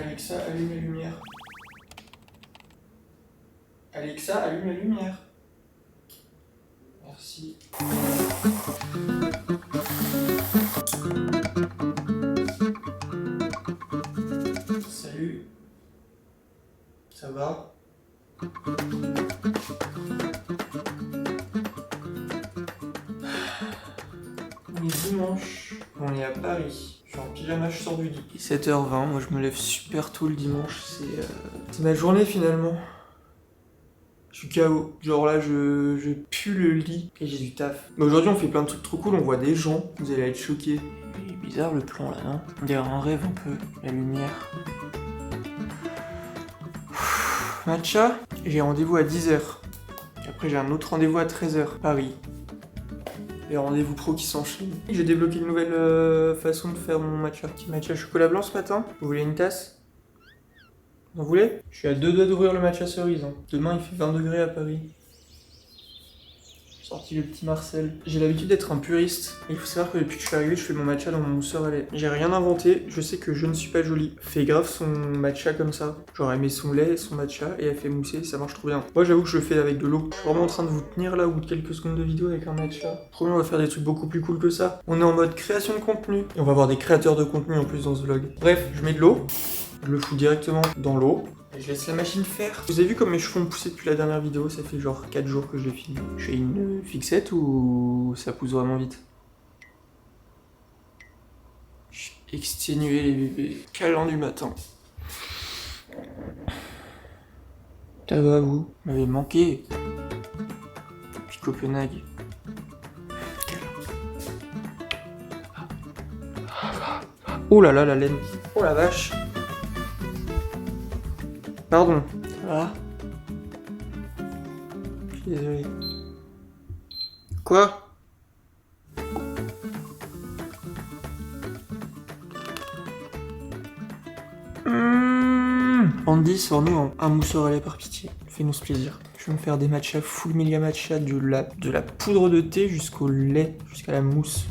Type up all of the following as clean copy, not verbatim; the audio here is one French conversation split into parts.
Alexa, allume la lumière. Alexa, allume la lumière. Merci. Salut. Ça va? On est dimanche. On est à Paris. Je suis en pyjama, je sors du lit. 7h20, moi je me lève super tôt le dimanche. C'est ma journée finalement. Je suis KO. Genre là, je pue le lit et j'ai du taf. Mais aujourd'hui, on fait plein de trucs trop cool. On voit des gens. Vous allez être choqués. Il est bizarre le plan là, non? On dirait un rêve un peu. La lumière. Matcha. J'ai rendez-vous à 10h. Après, j'ai un autre rendez-vous à 13h. Paris. Les rendez-vous pro qui s'enchaînent. J'ai débloqué une nouvelle façon de faire mon matcha. Petit matcha chocolat blanc ce matin. Vous voulez une tasse? Vous en voulez? Je suis à 2 doigts d'ouvrir le matcha cerise. Hein. Demain, il fait 20 degrés à Paris. J'ai sorti le petit Marcel. J'ai l'habitude d'être un puriste. Et il faut savoir que depuis que je suis arrivé, je fais mon matcha dans mon mousseur à lait. J'ai rien inventé. Je sais que je ne suis pas jolie. Fait grave son matcha comme ça. Genre, elle met son lait, son matcha et elle fait mousser. Ça marche trop bien. Moi, j'avoue que je le fais avec de l'eau. Je suis vraiment en train de vous tenir là au bout de quelques secondes de vidéo avec un matcha. Trop bien, on va faire des trucs beaucoup plus cool que ça. On est en mode création de contenu. Et on va avoir des créateurs de contenu en plus dans ce vlog. Bref, je mets de l'eau. Je le fous directement dans l'eau. Et je laisse la machine faire. Vous avez vu comme mes cheveux ont poussé depuis la dernière vidéo? Ça fait genre 4 jours que je l'ai fini. Je fais une fixette ou ça pousse vraiment vite? Je vais exténuer les bébés. Câlin du matin. Ça va vous? Vous m'avez manqué. Depuis Copenhague. Oh là là, la laine. Oh la vache. Pardon. Ça va? Je suis désolé. Quoi? Andy, sors-nous un mousseur à lait par pitié. Fais-nous ce plaisir. Je vais me faire des matchas full méga matcha, de la poudre de thé jusqu'au lait, jusqu'à la mousse.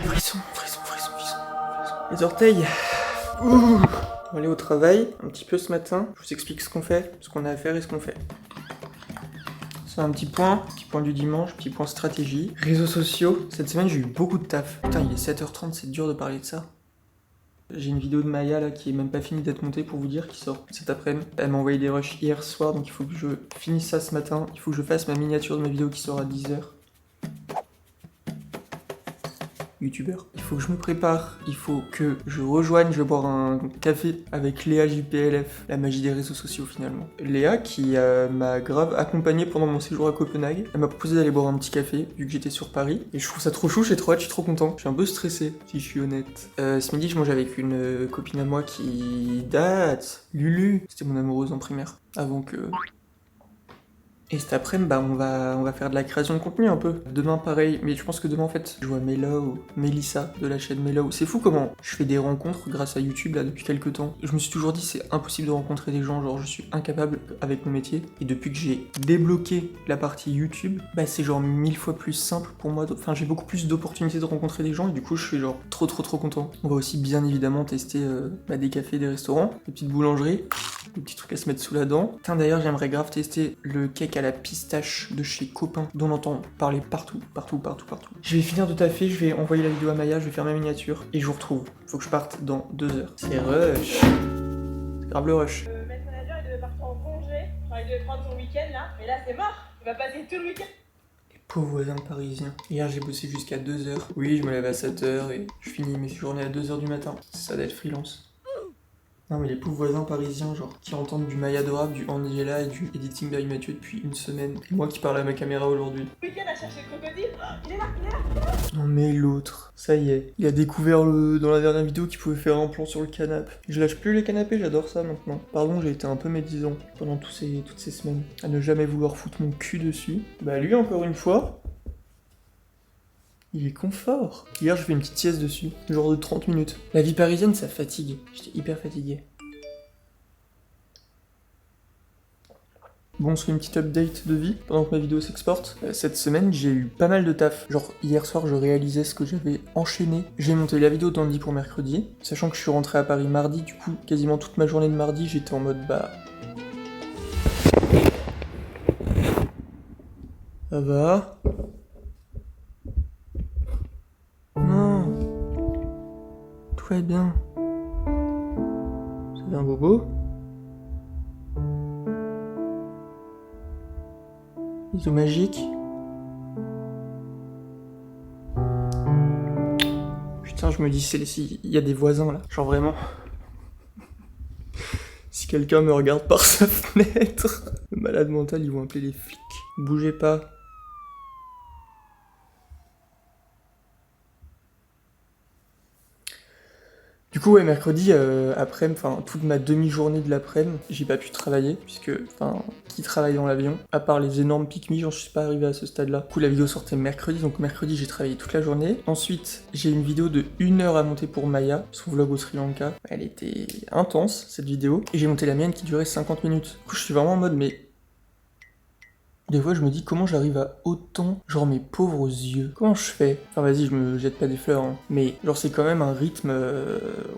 Frisson. Les orteils. Ouh. On va aller au travail un petit peu ce matin. Je vous explique ce qu'on fait, ce qu'on a à faire et ce qu'on fait. C'est un petit point du dimanche, petit point stratégie. Réseaux sociaux. Cette semaine, j'ai eu beaucoup de taf. Putain, il est 7h30, c'est dur de parler de ça. J'ai une vidéo de Maya là qui est même pas finie d'être montée pour vous dire, qui sort cet après-midi. Elle m'a envoyé des rushs hier soir, donc il faut que je finisse ça ce matin. Il faut que je fasse ma miniature de ma vidéo qui sort à 10h. Youtubeur. Il faut que je me prépare, il faut que je rejoigne, je vais boire un café avec Léa JPLF, la magie des réseaux sociaux finalement. Léa qui m'a grave accompagné pendant mon séjour à Copenhague, elle m'a proposé d'aller boire un petit café vu que j'étais sur Paris et je trouve ça trop chou, j'ai trop hâte, je suis trop content. Je suis un peu stressé si je suis honnête. Ce midi je mange avec une copine à moi qui date, Lulu, c'était mon amoureuse en primaire, avant que... Et cet après-midi, bah, on va faire de la création de contenu un peu. Demain, pareil, mais je pense que demain, en fait, je vois Mélissa de la chaîne Mellow. C'est fou comment je fais des rencontres grâce à YouTube, là, depuis quelques temps. Je me suis toujours dit, c'est impossible de rencontrer des gens, genre, je suis incapable avec mon métier. Et depuis que j'ai débloqué la partie YouTube, bah, c'est genre 1000 fois plus simple pour moi. Enfin, j'ai beaucoup plus d'opportunités de rencontrer des gens, et du coup, je suis genre trop content. On va aussi, bien évidemment, tester des cafés, des restaurants, des petites boulangeries, des petits trucs à se mettre sous la dent. Putain, d'ailleurs, j'aimerais grave tester le cake à la pistache de chez Copain, dont on entend parler partout. Je vais finir de taffer, je vais envoyer la vidéo à Maya, je vais faire ma miniature, et je vous retrouve. Faut que je parte dans 2 heures. C'est rush. C'est grave le rush. Maître manager, il devait partir en congé, genre il devait prendre son week-end là, mais là c'est mort, il va passer tout le week-end. Les pauvres voisins parisiens. Hier j'ai bossé jusqu'à 2 heures. Oui, je me lève à 7h et je finis mes journées à 2h du matin. C'est ça d'être freelance. Non mais les pauvres voisins parisiens, genre, qui entendent du Maya Dorab, du Angela et du Editing by Mathieu depuis une semaine. Et moi qui parle à ma caméra aujourd'hui. Le week-end à chercher le crocodile, il est là. Non mais l'autre, ça y est, il a découvert dans la dernière vidéo qu'il pouvait faire un plan sur le canapé. Je lâche plus les canapés, j'adore ça maintenant. Pardon, j'ai été un peu médisant pendant toutes ces semaines, à ne jamais vouloir foutre mon cul dessus. Bah lui encore une fois, il est confort. Hier, je fais une petite sieste dessus, genre de 30 minutes. La vie parisienne, ça fatigue. J'étais hyper fatigué. Bon, on se fait une petite update de vie pendant que ma vidéo s'exporte. Cette semaine, j'ai eu pas mal de taf. Genre, hier soir, je réalisais ce que j'avais enchaîné. J'ai monté la vidéo d'Andy pour mercredi, sachant que je suis rentré à Paris mardi, du coup, quasiment toute ma journée de mardi, j'étais en mode bah... Ça va? Non. Tout va bien. Ça fait un bobo? Bisous magiques. Putain, je me dis, il y a des voisins là. Genre vraiment. Si quelqu'un me regarde par sa fenêtre. Le malade mental, ils vont appeler les flics. Bougez pas. Du coup, ouais, mercredi, après, enfin, toute ma demi-journée de l'après-midi, j'ai pas pu travailler, puisque, enfin, qui travaille dans l'avion? À part les énormes pique-me, j'en suis pas arrivé à ce stade-là. Du coup, la vidéo sortait mercredi, donc mercredi, j'ai travaillé toute la journée. Ensuite, j'ai une vidéo de 1 heure à monter pour Maya, son vlog au Sri Lanka. Elle était intense, cette vidéo. Et j'ai monté la mienne qui durait 50 minutes. Du coup, je suis vraiment en mode, mais... Des fois, je me dis comment j'arrive à autant, genre mes pauvres yeux. Comment je fais? Enfin, vas-y, je me jette pas des fleurs, hein. Mais genre, c'est quand même un rythme.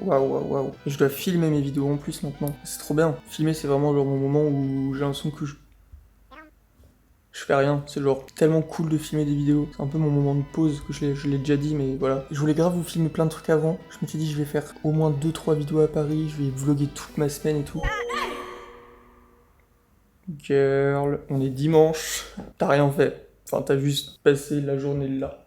Waouh, waouh, waouh. Et je dois filmer mes vidéos en plus maintenant. C'est trop bien. Filmer, c'est vraiment genre mon moment où j'ai l'impression que je fais rien. C'est genre tellement cool de filmer des vidéos. C'est un peu mon moment de pause que je l'ai déjà dit, mais voilà. Je voulais grave vous filmer plein de trucs avant. Je me suis dit, je vais faire au moins 2-3 vidéos à Paris. Je vais vlogger toute ma semaine et tout. Girl, on est dimanche, t'as rien fait. Enfin, t'as juste passé la journée là.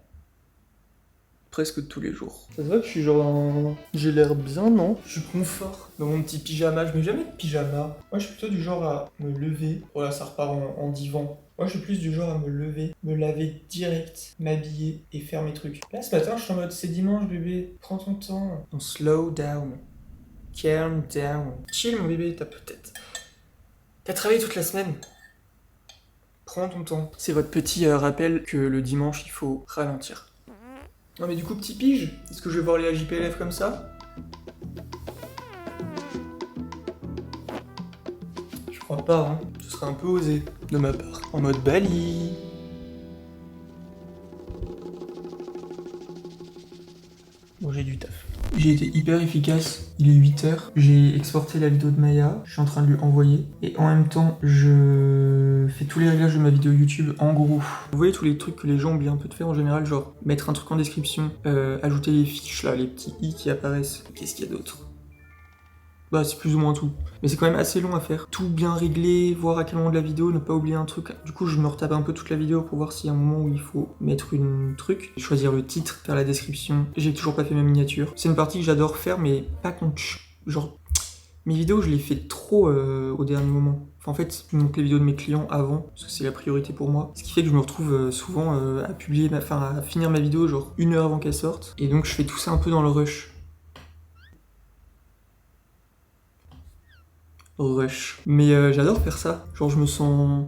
Presque tous les jours. Ça se voit que je suis genre J'ai l'air bien, non? Je suis confort dans mon petit pyjama. Je mets jamais de pyjama. Moi, je suis plutôt du genre à me lever. Voilà, ça repart en divan. Moi, je suis plus du genre à me lever, me laver direct, m'habiller et faire mes trucs. Là, ce matin, je suis en mode c'est dimanche, bébé. Prends ton temps. On slow down. Calm down. Chill, mon bébé, t'as peut-être... T'as travaillé toute la semaine. Prends ton temps. C'est votre petit rappel que le dimanche, il faut ralentir. Non mais du coup, petit pige, est-ce que je vais voir les JPLF comme ça? Je crois pas, hein. Ce serait un peu osé de ma part. En mode Bali. Bon, j'ai du taf. J'ai été hyper efficace, il est 8h, j'ai exporté la vidéo de Maya, je suis en train de lui envoyer, et en même temps, je fais tous les réglages de ma vidéo YouTube en gros. Vous voyez tous les trucs que les gens oublient un peu de faire en général, genre mettre un truc en description, ajouter les fiches là, les petits i qui apparaissent. Qu'est-ce qu'il y a d'autre? Bah c'est plus ou moins tout. Mais c'est quand même assez long à faire. Tout bien régler, voir à quel moment de la vidéo, ne pas oublier un truc. Du coup je me retape un peu toute la vidéo pour voir s'il y a un moment où il faut mettre une truc. Choisir le titre, faire la description. J'ai toujours pas fait ma miniature. C'est une partie que j'adore faire mais pas quand genre... Mes vidéos je les fais trop au dernier moment. Enfin, en fait, je monte les vidéos de mes clients avant, parce que c'est la priorité pour moi. Ce qui fait que je me retrouve souvent à publier, à finir ma vidéo genre 1 heure avant qu'elle sorte. Et donc je fais tout ça un peu dans le rush. Mais j'adore faire ça. Genre je me sens...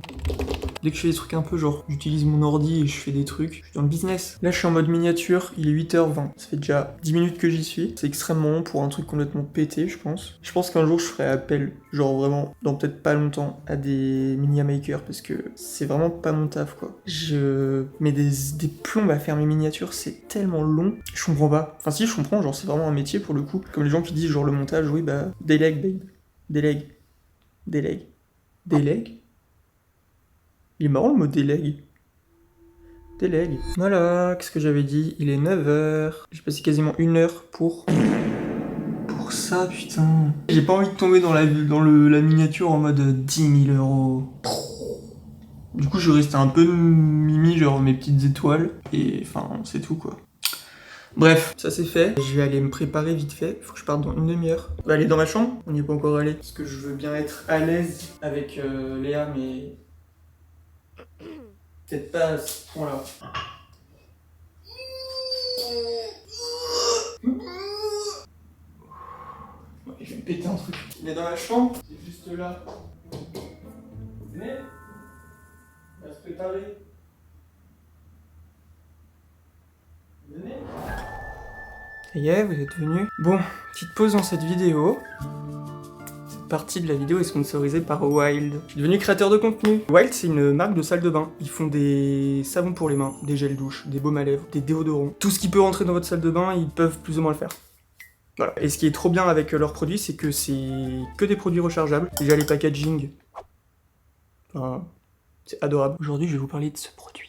Dès que je fais des trucs un peu genre, j'utilise mon ordi et je fais des trucs, je suis dans le business. Là je suis en mode miniature, il est 8h20. Ça fait déjà 10 minutes que j'y suis. C'est extrêmement long pour un truc complètement pété, je pense. Je pense qu'un jour je ferai appel, genre vraiment, dans peut-être pas longtemps, à des miniamakers parce que c'est vraiment pas mon taf quoi. Je mets des plombs à faire mes miniatures, c'est tellement long. Je comprends pas. Enfin si je comprends, genre c'est vraiment un métier pour le coup. Comme les gens qui disent genre le montage, oui bah, délègue babe. Délègue. Délègue. Délègue? Il est marrant le mot délègue. Délègue. Voilà, qu'est-ce que j'avais dit? Il est 9h. J'ai passé quasiment 1 heure pour ça, putain. J'ai pas envie de tomber dans la miniature en mode 10 000 €. Du coup, je restais un peu mimi, genre mes petites étoiles. Et enfin, c'est tout quoi. Bref, ça c'est fait. Je vais aller me préparer vite fait. Faut que je parte dans une demi-heure. On va aller dans ma chambre. On n'y est pas encore allé. Parce que je veux bien être à l'aise avec Léa, mais... Peut-être pas à ce point-là. Ouais, je vais me péter un truc. Il est dans la chambre. C'est juste là. Venez. On va se préparer. Venez. Ça y est, vous êtes venus. Bon, petite pause dans cette vidéo. partie de la vidéo est sponsorisée par Wild. Je suis devenu créateur de contenu. Wild, c'est une marque de salle de bain. Ils font des savons pour les mains, des gels douche, des baumes à lèvres, des déodorants. Tout ce qui peut rentrer dans votre salle de bain, ils peuvent plus ou moins le faire. Voilà. Et ce qui est trop bien avec leurs produits, c'est que c'est que des produits rechargeables. Déjà les packaging, enfin, c'est adorable. Aujourd'hui, je vais vous parler de ce produit,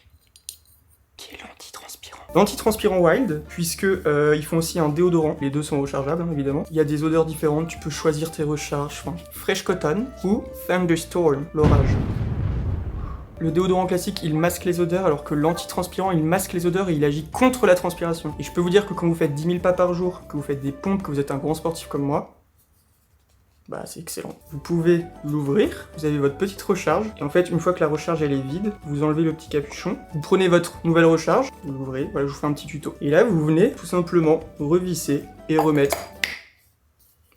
qui est l'antitranspirant. L'antitranspirant Wild, puisque ils font aussi un déodorant. Les deux sont rechargeables, hein, évidemment. Il y a des odeurs différentes, tu peux choisir tes recharges. Enfin, Fresh Cotton ou Thunderstorm, l'orage. Le déodorant classique, il masque les odeurs, alors que l'antitranspirant, il masque les odeurs et il agit contre la transpiration. Et je peux vous dire que quand vous faites 10 000 pas par jour, que vous faites des pompes, que vous êtes un grand sportif comme moi, bah c'est excellent. Vous pouvez l'ouvrir, vous avez votre petite recharge, et en fait, une fois que la recharge elle est vide, vous enlevez le petit capuchon, vous prenez votre nouvelle recharge, vous l'ouvrez, voilà, je vous fais un petit tuto. Et là, vous venez tout simplement revisser et remettre.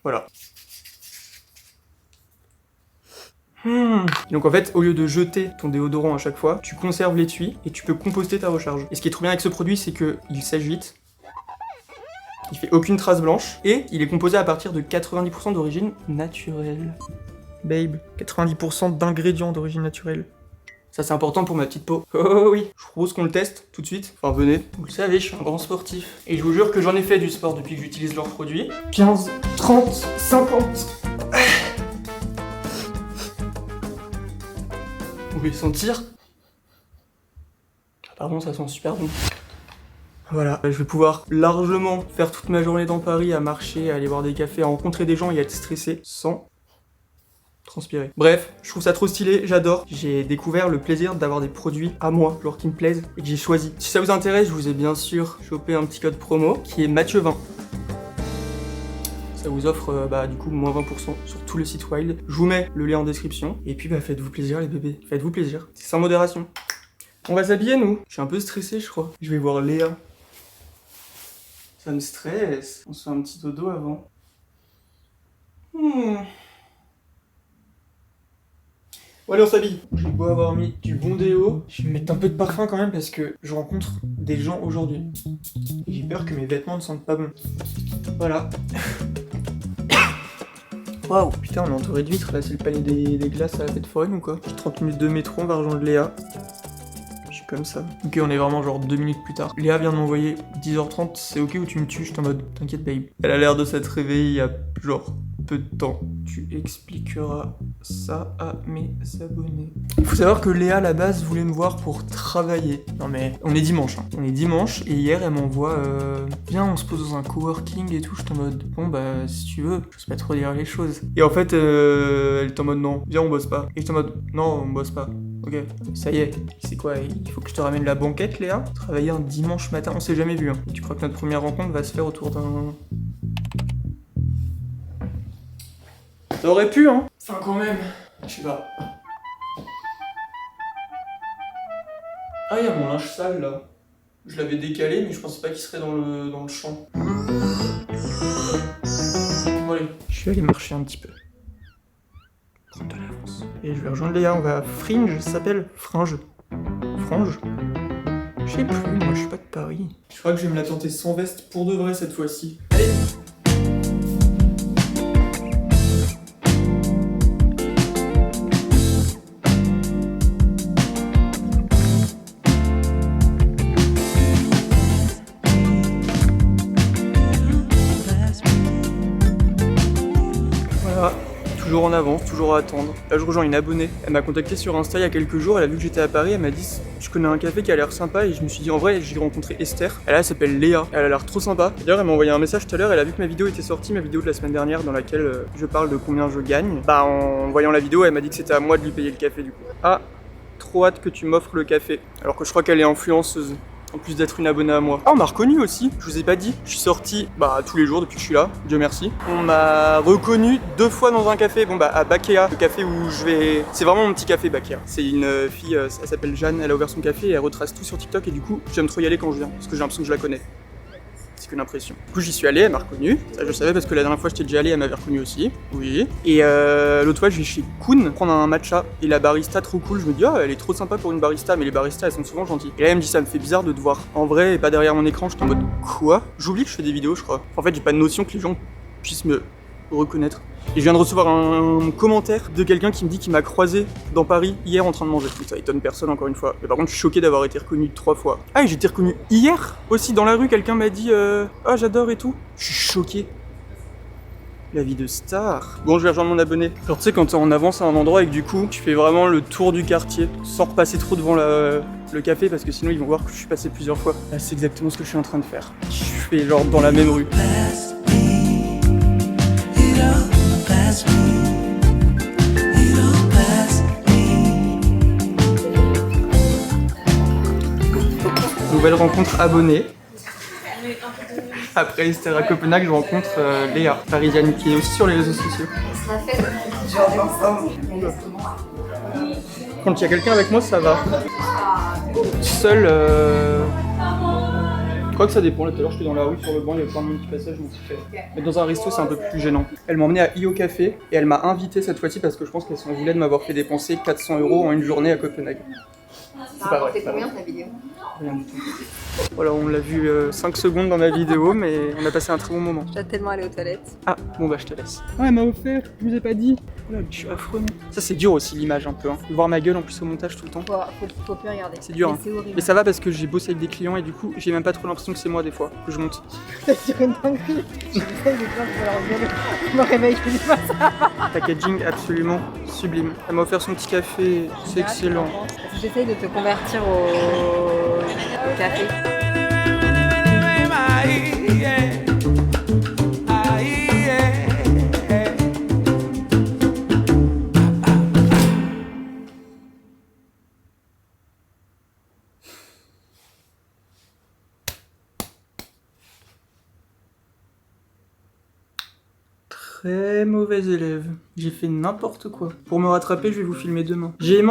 Voilà. Donc en fait, au lieu de jeter ton déodorant à chaque fois, tu conserves l'étui et tu peux composter ta recharge. Et ce qui est trop bien avec ce produit, c'est qu'il sèche vite, il fait aucune trace blanche, et il est composé à partir de 90% d'origine naturelle. Babe, 90% d'ingrédients d'origine naturelle. Ça c'est important pour ma petite peau. Oh oui, je propose qu'on le teste tout de suite. Enfin venez, vous le savez, je suis un grand sportif. Et je vous jure que j'en ai fait du sport depuis que j'utilise leurs produits. 15, 30, 50... Vous pouvez le sentir. Pardon, ça sent super bon. Voilà, je vais pouvoir largement faire toute ma journée dans Paris à marcher, à aller boire des cafés, à rencontrer des gens et à être stressé sans transpirer. Bref, je trouve ça trop stylé, j'adore. J'ai découvert le plaisir d'avoir des produits à moi, genre qui me plaisent et que j'ai choisi. Si ça vous intéresse, je vous ai bien sûr chopé un petit code promo qui est Mathieu20. Ça vous offre du coup moins 20% sur tout le site Wild. Je vous mets le lien en description. Et puis faites-vous plaisir les bébés, faites-vous plaisir. C'est sans modération. On va s'habiller nous. Je suis un peu stressé je crois. Je vais voir Léa. Ça me stresse. On se fait un petit dodo avant. Bon allez on s'habille. J'ai beau avoir mis du bon déo, je vais mettre un peu de parfum quand même parce que je rencontre des gens aujourd'hui. J'ai peur que mes vêtements ne sentent pas bon. Voilà. Waouh, putain, on est entouré de vitres là, c'est le palais des glaces à la fête foraine ou quoi? J'ai 30 minutes de métro, on va rejoindre Léa. Je suis comme ça. Ok, on est vraiment genre 2 minutes plus tard. Léa vient de m'envoyer 10h30, c'est ok ou tu me tues? Je suis en mode, t'inquiète babe. Elle a l'air de s'être réveillée il y a genre peu de temps. Tu expliqueras ça à mes abonnés. Il faut savoir que Léa, à la base, voulait me voir pour travailler. Non mais, on est dimanche, hein. On est dimanche, et hier, elle m'envoie viens, on se pose dans un coworking et tout. Je suis en mode, bon bah, si tu veux, je sais pas trop dire les choses. Et en fait, elle est en mode, non, viens, on bosse pas. Et je suis en mode, non, on bosse pas. Ok, ça y est, c'est quoi? Il faut que je te ramène la banquette, Léa? Travailler un dimanche matin, on s'est jamais vu, hein. Tu crois que notre première rencontre va se faire autour d'un... Ça aurait pu, hein? Enfin, quand même. Je sais pas. Ah, il y a mon linge sale, là. Je l'avais décalé, mais je pensais pas qu'il serait dans le champ. Bon, allez. Je vais aller marcher un petit peu. Prendre de l'avance. Et je vais rejoindre Léa, on va à Fringe, ça s'appelle Fringe. Frange? Je sais plus, moi je suis pas de Paris. Je crois que je vais me la tenter sans veste pour de vrai cette fois-ci. Allez! Toujours en avance, toujours à attendre. Là je rejoins une abonnée, elle m'a contacté sur Insta il y a quelques jours, elle a vu que j'étais à Paris, elle m'a dit je connais un café qui a l'air sympa et je me suis dit en vrai j'ai rencontré Esther, elle s'appelle Léa, elle a l'air trop sympa. D'ailleurs elle m'a envoyé un message tout à l'heure, elle a vu que ma vidéo était sortie, ma vidéo de la semaine dernière dans laquelle je parle de combien je gagne. Bah en voyant la vidéo elle m'a dit que c'était à moi de lui payer le café du coup. Ah, trop hâte que tu m'offres le café, alors que je crois qu'elle est influenceuse. En plus d'être une abonnée à moi. Ah, on m'a reconnu aussi, je vous ai pas dit. Je suis sorti tous les jours depuis que je suis là, Dieu merci. On m'a reconnu 2 fois dans un café, à Bakea, le café où je vais... C'est vraiment mon petit café Bakea. C'est une fille, elle s'appelle Jeanne, elle a ouvert son café et elle retrace tout sur TikTok et du coup j'aime trop y aller quand je viens, parce que j'ai l'impression que je la connais. C'est qu'une impression. Du coup j'y suis allé, elle m'a reconnu. Ça je savais parce que la dernière fois j'étais déjà allé, elle m'avait reconnu aussi. Oui. Et l'autre fois je vais chez Kuhn prendre un matcha et la barista trop cool. Je me dis elle est trop sympa pour une barista, mais les baristas elles sont souvent gentilles. Et là elle me dit ça me fait bizarre de te voir en vrai et pas derrière mon écran. J'étais en mode quoi? J'oublie que je fais des vidéos je crois. En fait j'ai pas de notion que les gens puissent me reconnaître. Et je viens de recevoir un commentaire de quelqu'un qui me dit qu'il m'a croisé dans Paris hier en train de manger. Ça étonne personne encore une fois. Mais par contre, je suis choqué d'avoir été reconnu 3 fois. Ah, et j'ai été reconnu hier aussi dans la rue. Quelqu'un m'a dit ah, j'adore et tout. Je suis choqué. La vie de star. Bon, je vais rejoindre mon abonné. Genre, tu sais, quand on avance à un endroit et que du coup, tu fais vraiment le tour du quartier sans repasser trop devant le café parce que sinon ils vont voir que je suis passé plusieurs fois. Là, c'est exactement ce que je suis en train de faire. Je fais genre dans la même rue. Nouvelle rencontre abonnée. Après Esther à Copenhague, je rencontre Léa, parisienne, qui est aussi sur les réseaux sociaux. Quand il y a quelqu'un avec moi, ça va. Seul, je crois que ça dépend. Là, tout à l'heure, j'étais dans la rue sur le banc, il y avait plein de monde qui passait, je m'en suis fait. Mais dans un resto, c'est un peu plus gênant. Elle m'a emmené à IO Café et elle m'a invité cette fois-ci parce que je pense qu'elle s'en voulait de m'avoir fait dépenser 400 € en une journée à Copenhague. C'est pas vrai. C'est combien ta vidéo? Rien du tout. Voilà, on l'a vu 5 secondes dans ma vidéo, mais on a passé un très bon moment. Je dois tellement aller aux toilettes. Ah, bon bah je te laisse. Ouais, elle m'a offert, je vous ai pas dit. Voilà, je suis affreux. Ça c'est dur aussi l'image un peu, hein. De voir ma gueule en plus au montage tout le temps. Faut plus regarder. C'est dur, hein. C'est horrible. Mais ça va parce que j'ai bossé avec des clients et du coup j'ai même pas trop l'impression que c'est moi des fois que je monte. C'est sur une dinguerie. Je sais, j'ai peur de leur gueuler. Je me réveille, je dis pas ça. Packaging absolument sublime. Elle m'a offert son petit café, c'est excellent. J'essaye de te convertir au café. Très mauvais élève. J'ai fait n'importe quoi. Pour me rattraper, je vais vous filmer demain. J'ai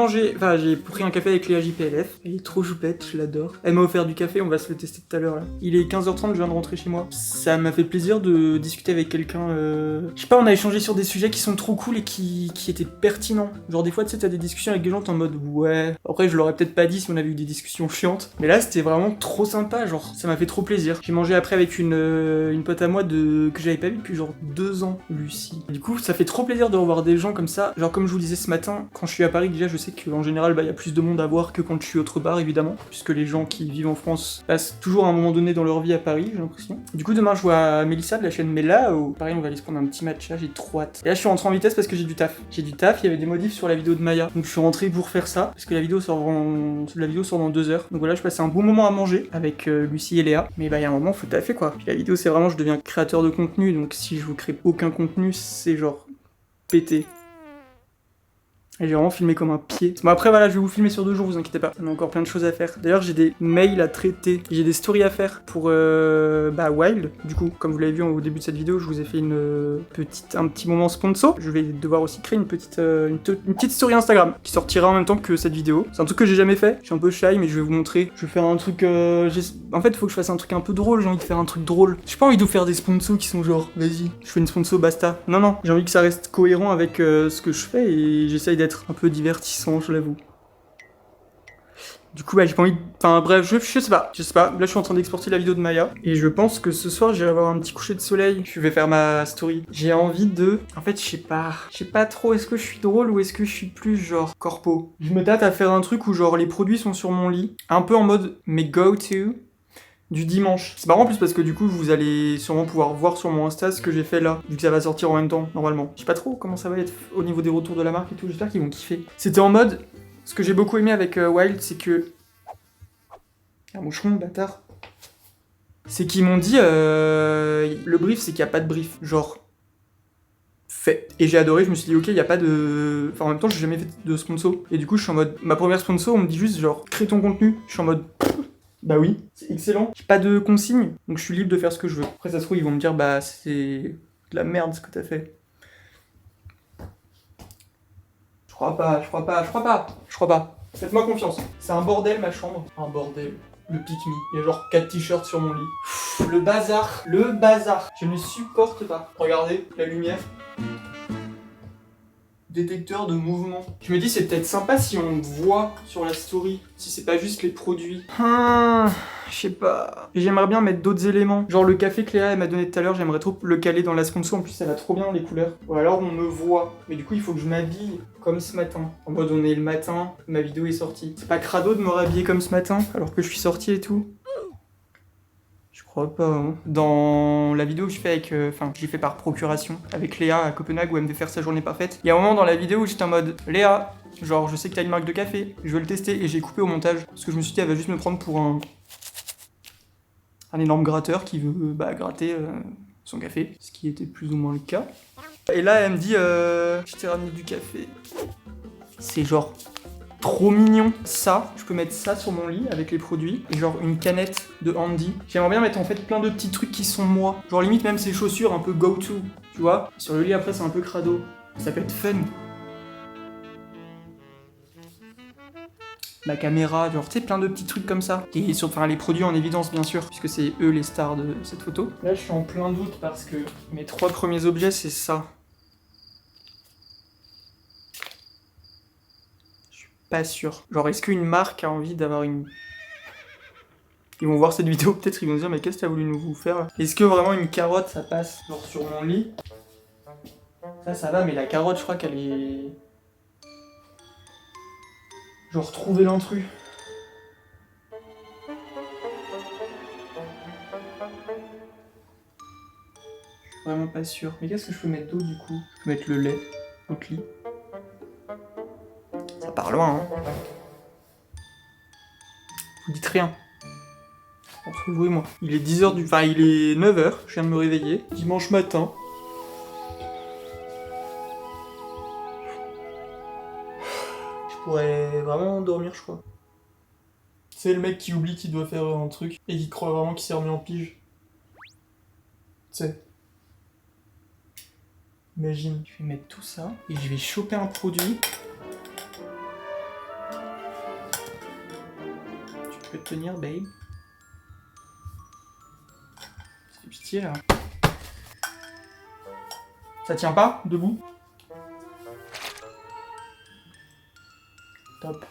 pris un café avec Léa JPLF. Elle est trop choupette, je l'adore. Elle m'a offert du café, on va se le tester tout à l'heure là. Il est 15h30, je viens de rentrer chez moi. Ça m'a fait plaisir de discuter avec quelqu'un. Je sais pas, on a échangé sur des sujets qui sont trop cool et qui étaient pertinents. Genre des fois, tu sais, t'as des discussions avec des gens, t'es en mode ouais. Après, je l'aurais peut-être pas dit si on avait eu des discussions chiantes. Mais là, c'était vraiment trop sympa, genre, ça m'a fait trop plaisir. J'ai mangé après avec une pote à moi que j'avais pas vue depuis genre 2 ans, Lucie. Du coup, ça fait trop plaisir de revoir des gens comme ça. Genre comme je vous le disais ce matin, quand je suis à Paris, déjà je sais qu'en général y a plus de monde à voir que quand je suis autre part évidemment, puisque les gens qui vivent en France passent toujours à un moment donné dans leur vie à Paris, j'ai l'impression. Du coup demain je vois Mélissa de la chaîne Mela, où pareil on va aller se prendre un petit matcha, j'ai trop hâte. Et là je suis rentré en vitesse parce que j'ai du taf. Il y avait des modifs sur la vidéo de Maya, donc je suis rentré pour faire ça, parce que la vidéo sort dans 2 heures. Donc voilà, je passais un bon moment à manger avec Lucie et Léa, mais il y a un moment faut taffer quoi. Puis la vidéo c'est vraiment je deviens créateur de contenu, donc si je vous crée aucun contenu, c'est genre pété. Et j'ai vraiment filmé comme un pied. Bon après voilà, je vais vous filmer sur 2 jours, vous inquiétez pas. On a encore plein de choses à faire. D'ailleurs j'ai des mails à traiter, j'ai des stories à faire pour Wild. Du coup, comme vous l'avez vu au début de cette vidéo, je vous ai fait un petit moment sponsor. Je vais devoir aussi créer une petite story Instagram qui sortira en même temps que cette vidéo. C'est un truc que j'ai jamais fait, je suis un peu shy mais je vais vous montrer. Je vais faire un truc... En fait, il faut que je fasse un truc un peu drôle, j'ai envie de faire un truc drôle. J'ai pas envie de vous faire des sponsors qui sont genre, vas-y, je fais une sponsor, basta. Non, j'ai envie que ça reste cohérent avec ce que je fais et j'essaye d'être un peu divertissant, je l'avoue. Du coup, j'ai pas envie de... Enfin bref, je sais pas. Là, je suis en train d'exporter la vidéo de Maya. Et je pense que ce soir, j'irai avoir un petit coucher de soleil. Je vais faire ma story. J'ai envie de... En fait, je sais pas trop. Est-ce que je suis drôle ou est-ce que je suis plus genre corpo? Je me tâte à faire un truc où genre les produits sont sur mon lit. Un peu en mode mes go-to du dimanche. C'est marrant en plus parce que du coup vous allez sûrement pouvoir voir sur mon Insta ce que j'ai fait là, vu que ça va sortir en même temps normalement. Je sais pas trop comment ça va être au niveau des retours de la marque et tout, j'espère qu'ils vont kiffer. C'était en mode, ce que j'ai beaucoup aimé avec Wild, c'est que... Un moucheron, bâtard. C'est qu'ils m'ont dit, le brief c'est qu'il n'y a pas de brief, genre... fait. Et j'ai adoré, je me suis dit ok, il y a pas de... Enfin en même temps j'ai jamais fait de sponsor. Et du coup je suis en mode, ma première sponsor on me dit juste genre, crée ton contenu. Je suis en mode... Bah oui, c'est excellent. J'ai pas de consigne, donc je suis libre de faire ce que je veux. Après ça se trouve, ils vont me dire, bah c'est de la merde ce que t'as fait. Je crois pas. Faites-moi confiance. C'est un bordel ma chambre. Un bordel. Le pique-me. Il y a genre 4 t-shirts sur mon lit. Le bazar. Je ne supporte pas. Regardez, la lumière. détecteur de mouvement. Je me dis c'est peut-être sympa si on voit sur la story, si c'est pas juste les produits. Je sais pas. J'aimerais bien mettre d'autres éléments. Genre le café que Léa elle m'a donné tout à l'heure, j'aimerais trop le caler dans la sponsor. En plus ça va trop bien les couleurs. Ou alors on me voit. Mais du coup il faut que je m'habille comme ce matin. En mode on est le matin, ma vidéo est sortie. C'est pas crado de me rhabiller comme ce matin alors que je suis sorti et tout. Je crois pas. Hein. Dans la vidéo que je fais avec, j'ai fait par procuration avec Léa à Copenhague où elle me fait faire sa journée parfaite. Il y a un moment dans la vidéo où j'étais en mode Léa, genre je sais que t'as une marque de café, je veux le tester et j'ai coupé au montage parce que je me suis dit elle va juste me prendre pour un énorme gratteur qui veut gratter son café, ce qui était plus ou moins le cas. Et là elle me dit je t'ai ramené du café. C'est genre trop mignon. Ça, je peux mettre ça sur mon lit avec les produits et genre une canette de Handy. J'aimerais bien mettre en fait plein de petits trucs qui sont moi. Genre limite même ces chaussures un peu go-to, tu vois. Sur le lit après c'est un peu crado. Ça peut être fun. La caméra, genre tu sais plein de petits trucs comme ça. Et sur les produits en évidence bien sûr, puisque c'est eux les stars de cette photo. Là je suis en plein doute parce que mes 3 premiers objets c'est ça. Pas sûr. Genre, est-ce qu'une marque a envie d'avoir une... Ils vont voir cette vidéo, peut-être ils vont se dire mais qu'est-ce que t'as voulu nous faire? Est-ce que vraiment une carotte ça passe? Genre sur mon lit? Ça va, mais la carotte je crois qu'elle est... Genre trouver l'intrus. Je suis vraiment pas sûr. Mais qu'est-ce que je peux mettre d'autre du coup? Je peux mettre le lait, autre lit. Ça part loin, hein. Vous dites rien. Entre vous et moi. Il est 10h du... Enfin, il est 9h, je viens de me réveiller. Dimanche matin. Je pourrais vraiment dormir, je crois. C'est le mec qui oublie qu'il doit faire un truc et qui croit vraiment qu'il s'est remis en pige. Tu sais. Imagine, je vais mettre tout ça et je vais choper un produit. Tu peux tenir, babe. Ça fait pitié là. Ça tient pas debout? Top.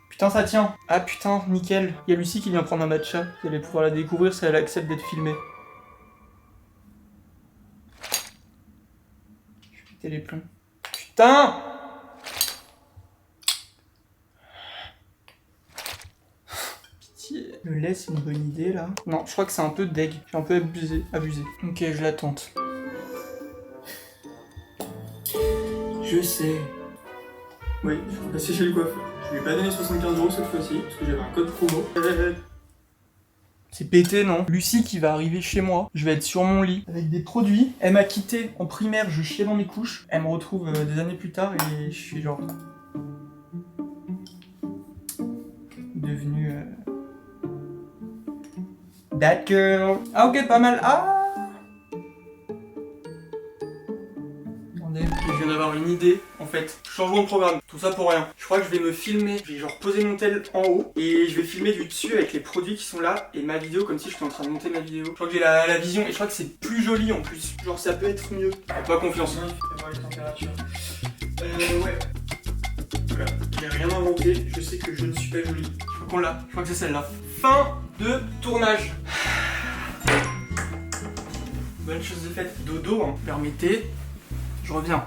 Putain, ça tient. Ah putain, nickel. Il y a Lucie qui vient prendre un matcha. Vous allez pouvoir la découvrir si elle accepte d'être filmée. Je vais péter les plombs. Putain! Pitié. Le lait, c'est une bonne idée là. Non, je crois que c'est un peu deg. J'ai un peu abusé. Ok, je la tente. Je sais. Oui, il faut passer chez le coiffeur. Je lui ai pas donné 75€ cette fois-ci, parce que j'avais un code promo. C'est pété, non? Lucie qui va arriver chez moi, je vais être sur mon lit avec des produits. Elle m'a quitté en primaire, je chiais dans mes couches. Elle me retrouve des années plus tard et je suis genre... devenu... That girl. Ah ok, pas mal. Ah! Je viens d'avoir une idée, en fait. Changement de programme, tout ça pour rien. Je crois que je vais me filmer, je vais genre poser mon tel en haut et je vais filmer du dessus avec les produits qui sont là et ma vidéo comme si j'étais en train de monter ma vidéo. Je crois que j'ai la vision et je crois que c'est plus joli en plus. Genre ça peut être mieux. Pas confiance. Il faut voir les températures. Ouais. Voilà, j'ai rien inventé, je sais que je ne suis pas jolie. Je crois qu'on l'a, je crois que c'est celle-là. Fin de tournage. Bonne chose de faite. Dodo, hein. Permettez, je reviens.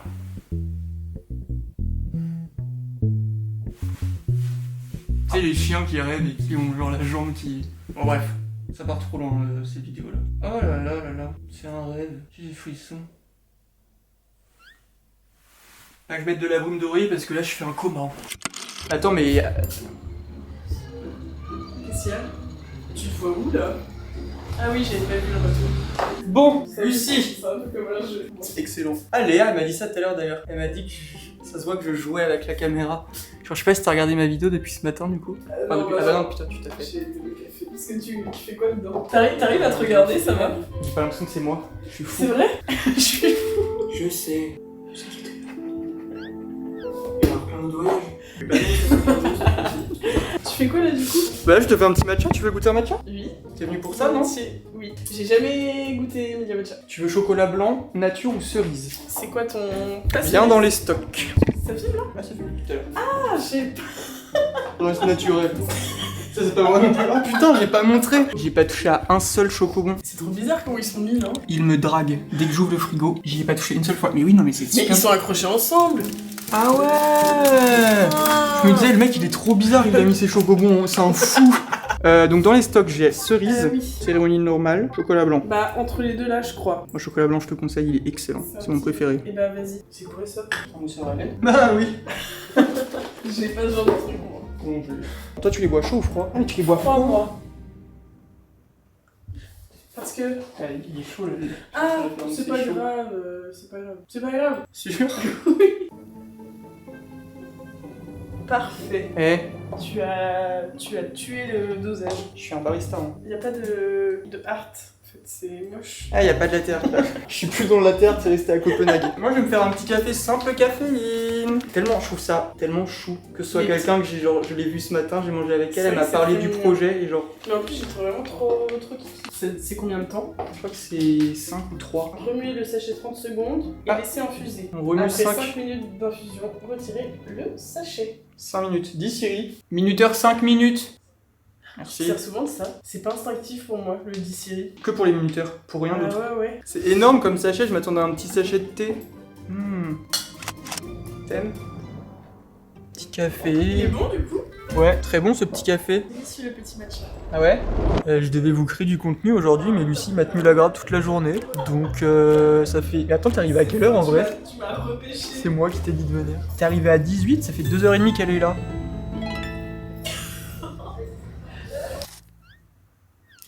Tu sais les chiens qui rêvent et qui ont genre la jambe qui... Bon bref, ça part trop loin ces vidéos là. Oh là là là là, c'est un rêve, j'ai des frissons. Là je vais mettre de la brume dorée parce que là je fais un coma. Attends mais... Qu'est-ce qu'il y a? Tu te vois où là? Ah oui, j'ai pas vu le retour. Bon, Lucie! C'est un peu comme un jeu. Excellent. Ah Léa, elle m'a dit ça tout à l'heure d'ailleurs. Elle m'a dit que ça se voit que je jouais avec la caméra. Genre, je sais pas si t'as regardé ma vidéo depuis ce matin du coup. Non, depuis... bah, Ah bah non, putain, tu t'as fait. J'ai été le café. Parce que tu fais quoi dedans? T'arrives à te regarder, ça va? J'ai pas l'impression que c'est moi. Je suis fou. C'est vrai? Je suis fou. Je sais. Il y a plein de voyages. fais quoi là du coup? Bah là, je te fais un petit matcha, tu veux goûter un matcha? Oui. T'es venu pour ça, non? Oui. J'ai jamais goûté Media Matcha. Tu veux chocolat blanc, nature ou cerise? C'est quoi ton... Viens dans les stocks. Ça filme là? Ah, ça fait tout à l'heure. Ah, j'ai... Reste naturel. Ça, c'est pas moi non plus. Oh putain, j'ai pas montré. J'ai pas touché à un seul chocobon. C'est trop bizarre comment ils sont mis, non? Il me drague. Dès que j'ouvre le frigo, j'y ai pas touché une seule fois. Mais oui, non, mais c'est Mais super. ils sont accrochés ensemble. Ah ouais. Je me disais, le mec, il est trop bizarre, il a mis ses chocobons, c'est un fou. Donc dans les stocks, j'ai cerise, Oui. cérémonie normale, chocolat blanc. Bah, entre les deux là, je crois. Moi, chocolat blanc, je te conseille, il est excellent. C'est mon préféré. Et bah, vas-y. C'est quoi ça? Ah oui. J'ai pas ce genre de truc, moi. Non plus. Toi, tu les bois chaud ou froid? Ah, tu les bois Froid, froid. moi. Parce que... Il est chaud là. Ah, C'est c'est pas chaud. grave, c'est pas grave. C'est pas grave. Sûr? Parfait. Eh, Tu as tué le dosage. je suis un barista. Hein. Y a pas de art. En fait, c'est moche. Ah, y a pas de latte art. Je suis plus dans le latte art, c'est resté à Copenhague. Moi, je vais me faire un petit café simple caféine. Tellement, je trouve ça tellement chou. Que ce soit Mais quelqu'un que j'ai genre, je l'ai vu ce matin, j'ai mangé avec elle, C'est elle vrai m'a que c'est parlé très du mignon. projet et genre, Mais en plus, j'ai trouvé vraiment trop kiki. C'est combien de temps? je crois que c'est 5 ou 3. Remuer le sachet 30 secondes et Ah. laisser infuser. On remue Après 5. 5 minutes d'infusion, retirez le sachet. 5 minutes. Dis Siri. Minuteur 5 minutes. Je Merci. sers souvent de ça. C'est pas instinctif pour moi, le dit Siri. Que pour les minuteurs, pour rien Ah d'autre. ouais. C'est énorme comme sachet, je m'attendais à un petit sachet de thé. T'aimes? Petit Il est café. bon du coup? Ouais, très bon ce petit café. Délicieux le petit matcha. Ah ouais? Je devais vous créer du contenu aujourd'hui, mais Lucie m'a tenu la garde toute la journée. Donc ça fait... Mais attends, t'es arrivé à quelle heure en vrai? Tu m'as repêché. C'est moi qui t'ai dit de venir. T'es arrivé à 18, ça fait 2h30 qu'elle est là.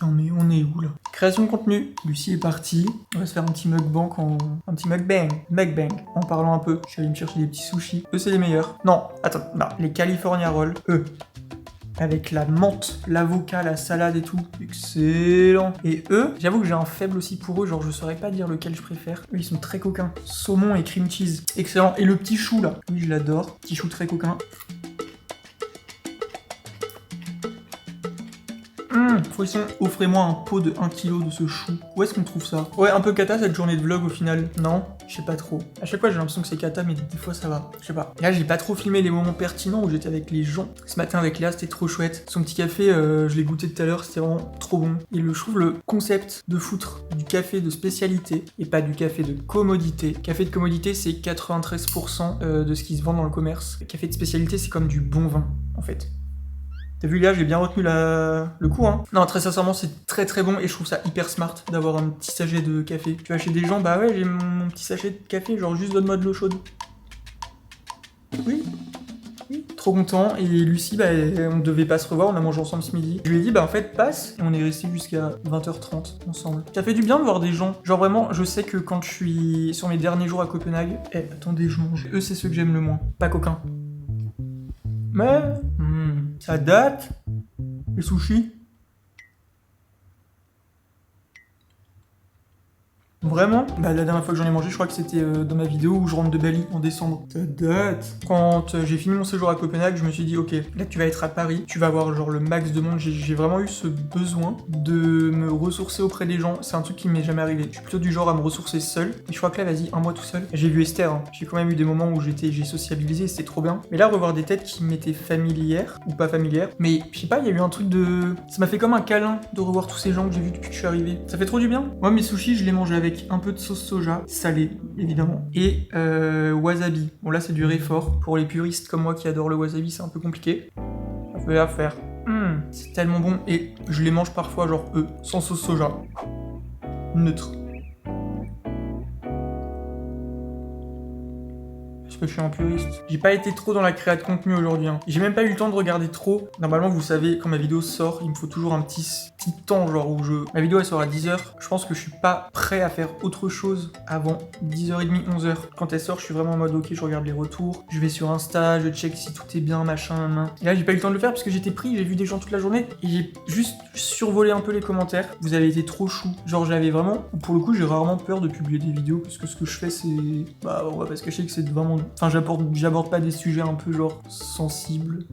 Non mais on est où là? Création de contenu. Lucie est partie. On va se faire un petit mukbang un petit mukbang. Mukbang. En parlant un peu. Je suis allé me chercher des petits sushis. Eux c'est les meilleurs. Non, attends, non. Les California Rolls. Eux. Avec la menthe, l'avocat, la salade et tout. Excellent. Et eux, j'avoue que j'ai un faible aussi pour eux. Genre je saurais pas dire lequel je préfère. Eux ils sont très coquins. Saumon et cream cheese. Excellent. Et le petit chou là. Oui je l'adore. Petit chou très coquin. Frisson, offrez-moi un pot de 1 kg de ce chou. Où est-ce qu'on trouve ça? Ouais, un peu cata cette journée de vlog au final. Non, je sais pas trop. À chaque fois j'ai l'impression que c'est cata, mais des fois ça va. Je sais pas. Là j'ai pas trop filmé les moments pertinents où j'étais avec les gens. Ce matin avec Léa c'était trop chouette. Son petit café, je l'ai goûté tout à l'heure, c'était vraiment trop bon. Et je trouve le concept de foutre du café de spécialité et pas du café de commodité. Café de commodité c'est 93% de ce qui se vend dans le commerce. Le café de spécialité c'est comme du bon vin en fait. T'as vu là, j'ai bien retenu le coup hein. Non, très sincèrement, c'est très très bon et je trouve ça hyper smart d'avoir un petit sachet de café. Tu vas chez des gens, bah ouais, j'ai mon petit sachet de café, genre juste donne-moi de l'eau chaude. Oui. Oui. Trop content et Lucie, bah on devait pas se revoir, on a mangé ensemble ce midi. Je lui ai dit, bah en fait passe et on est resté jusqu'à 20h30 ensemble. Ça fait du bien de voir des gens. Genre vraiment, je sais que quand je suis sur mes derniers jours à Copenhague, attendez, je mange. Eux, c'est ceux que j'aime le moins. Pas coquin. Mais ça date. Les sushis. Vraiment? Bah la dernière fois que j'en ai mangé, je crois que c'était dans ma vidéo où je rentre de Bali en décembre. Ça date. Quand j'ai fini mon séjour à Copenhague, je me suis dit ok, là tu vas être à Paris, tu vas avoir genre le max de monde. J'ai vraiment eu ce besoin de me ressourcer auprès des gens. C'est un truc qui m'est jamais arrivé. Je suis plutôt du genre à me ressourcer seul. Et je crois que là, vas-y, un mois tout seul. J'ai vu Esther. Hein. J'ai quand même eu des moments où j'ai sociabilisé, c'était trop bien. Mais là, revoir des têtes qui m'étaient familières ou pas familières. Mais je sais pas, il y a eu un truc de... Ça m'a fait comme un câlin de revoir tous ces gens que j'ai vus depuis que je suis arrivé. Ça fait trop du bien. Moi, mes sushis, je les mange avec un peu de sauce soja, salée, évidemment. Et wasabi. Bon, là, c'est du réfort. Pour les puristes comme moi qui adorent le wasabi, c'est un peu compliqué. Ça fait l'affaire. C'est tellement bon. Et je les mange parfois, genre eux, sans sauce soja. Neutre. Que je suis un puriste. J'ai pas été trop dans la créa de contenu aujourd'hui. Hein. J'ai même pas eu le temps de regarder trop. Normalement, vous savez, quand ma vidéo sort, il me faut toujours un petit temps, genre où ma vidéo elle sort à 10h. Je pense que je suis pas prêt à faire autre chose avant 10h30, 11h. Quand elle sort, je suis vraiment en mode ok, je regarde les retours. Je vais sur Insta, je check si tout est bien, machin. Et là, j'ai pas eu le temps de le faire parce que j'étais pris, j'ai vu des gens toute la journée et j'ai juste survolé un peu les commentaires. Vous avez été trop chou. Genre, j'avais vraiment, pour le coup, j'ai rarement peur de publier des vidéos parce que ce que je fais, c'est. Bah, on va pas se cacher que c'est vraiment. Enfin, j'aborde pas des sujets un peu genre sensibles.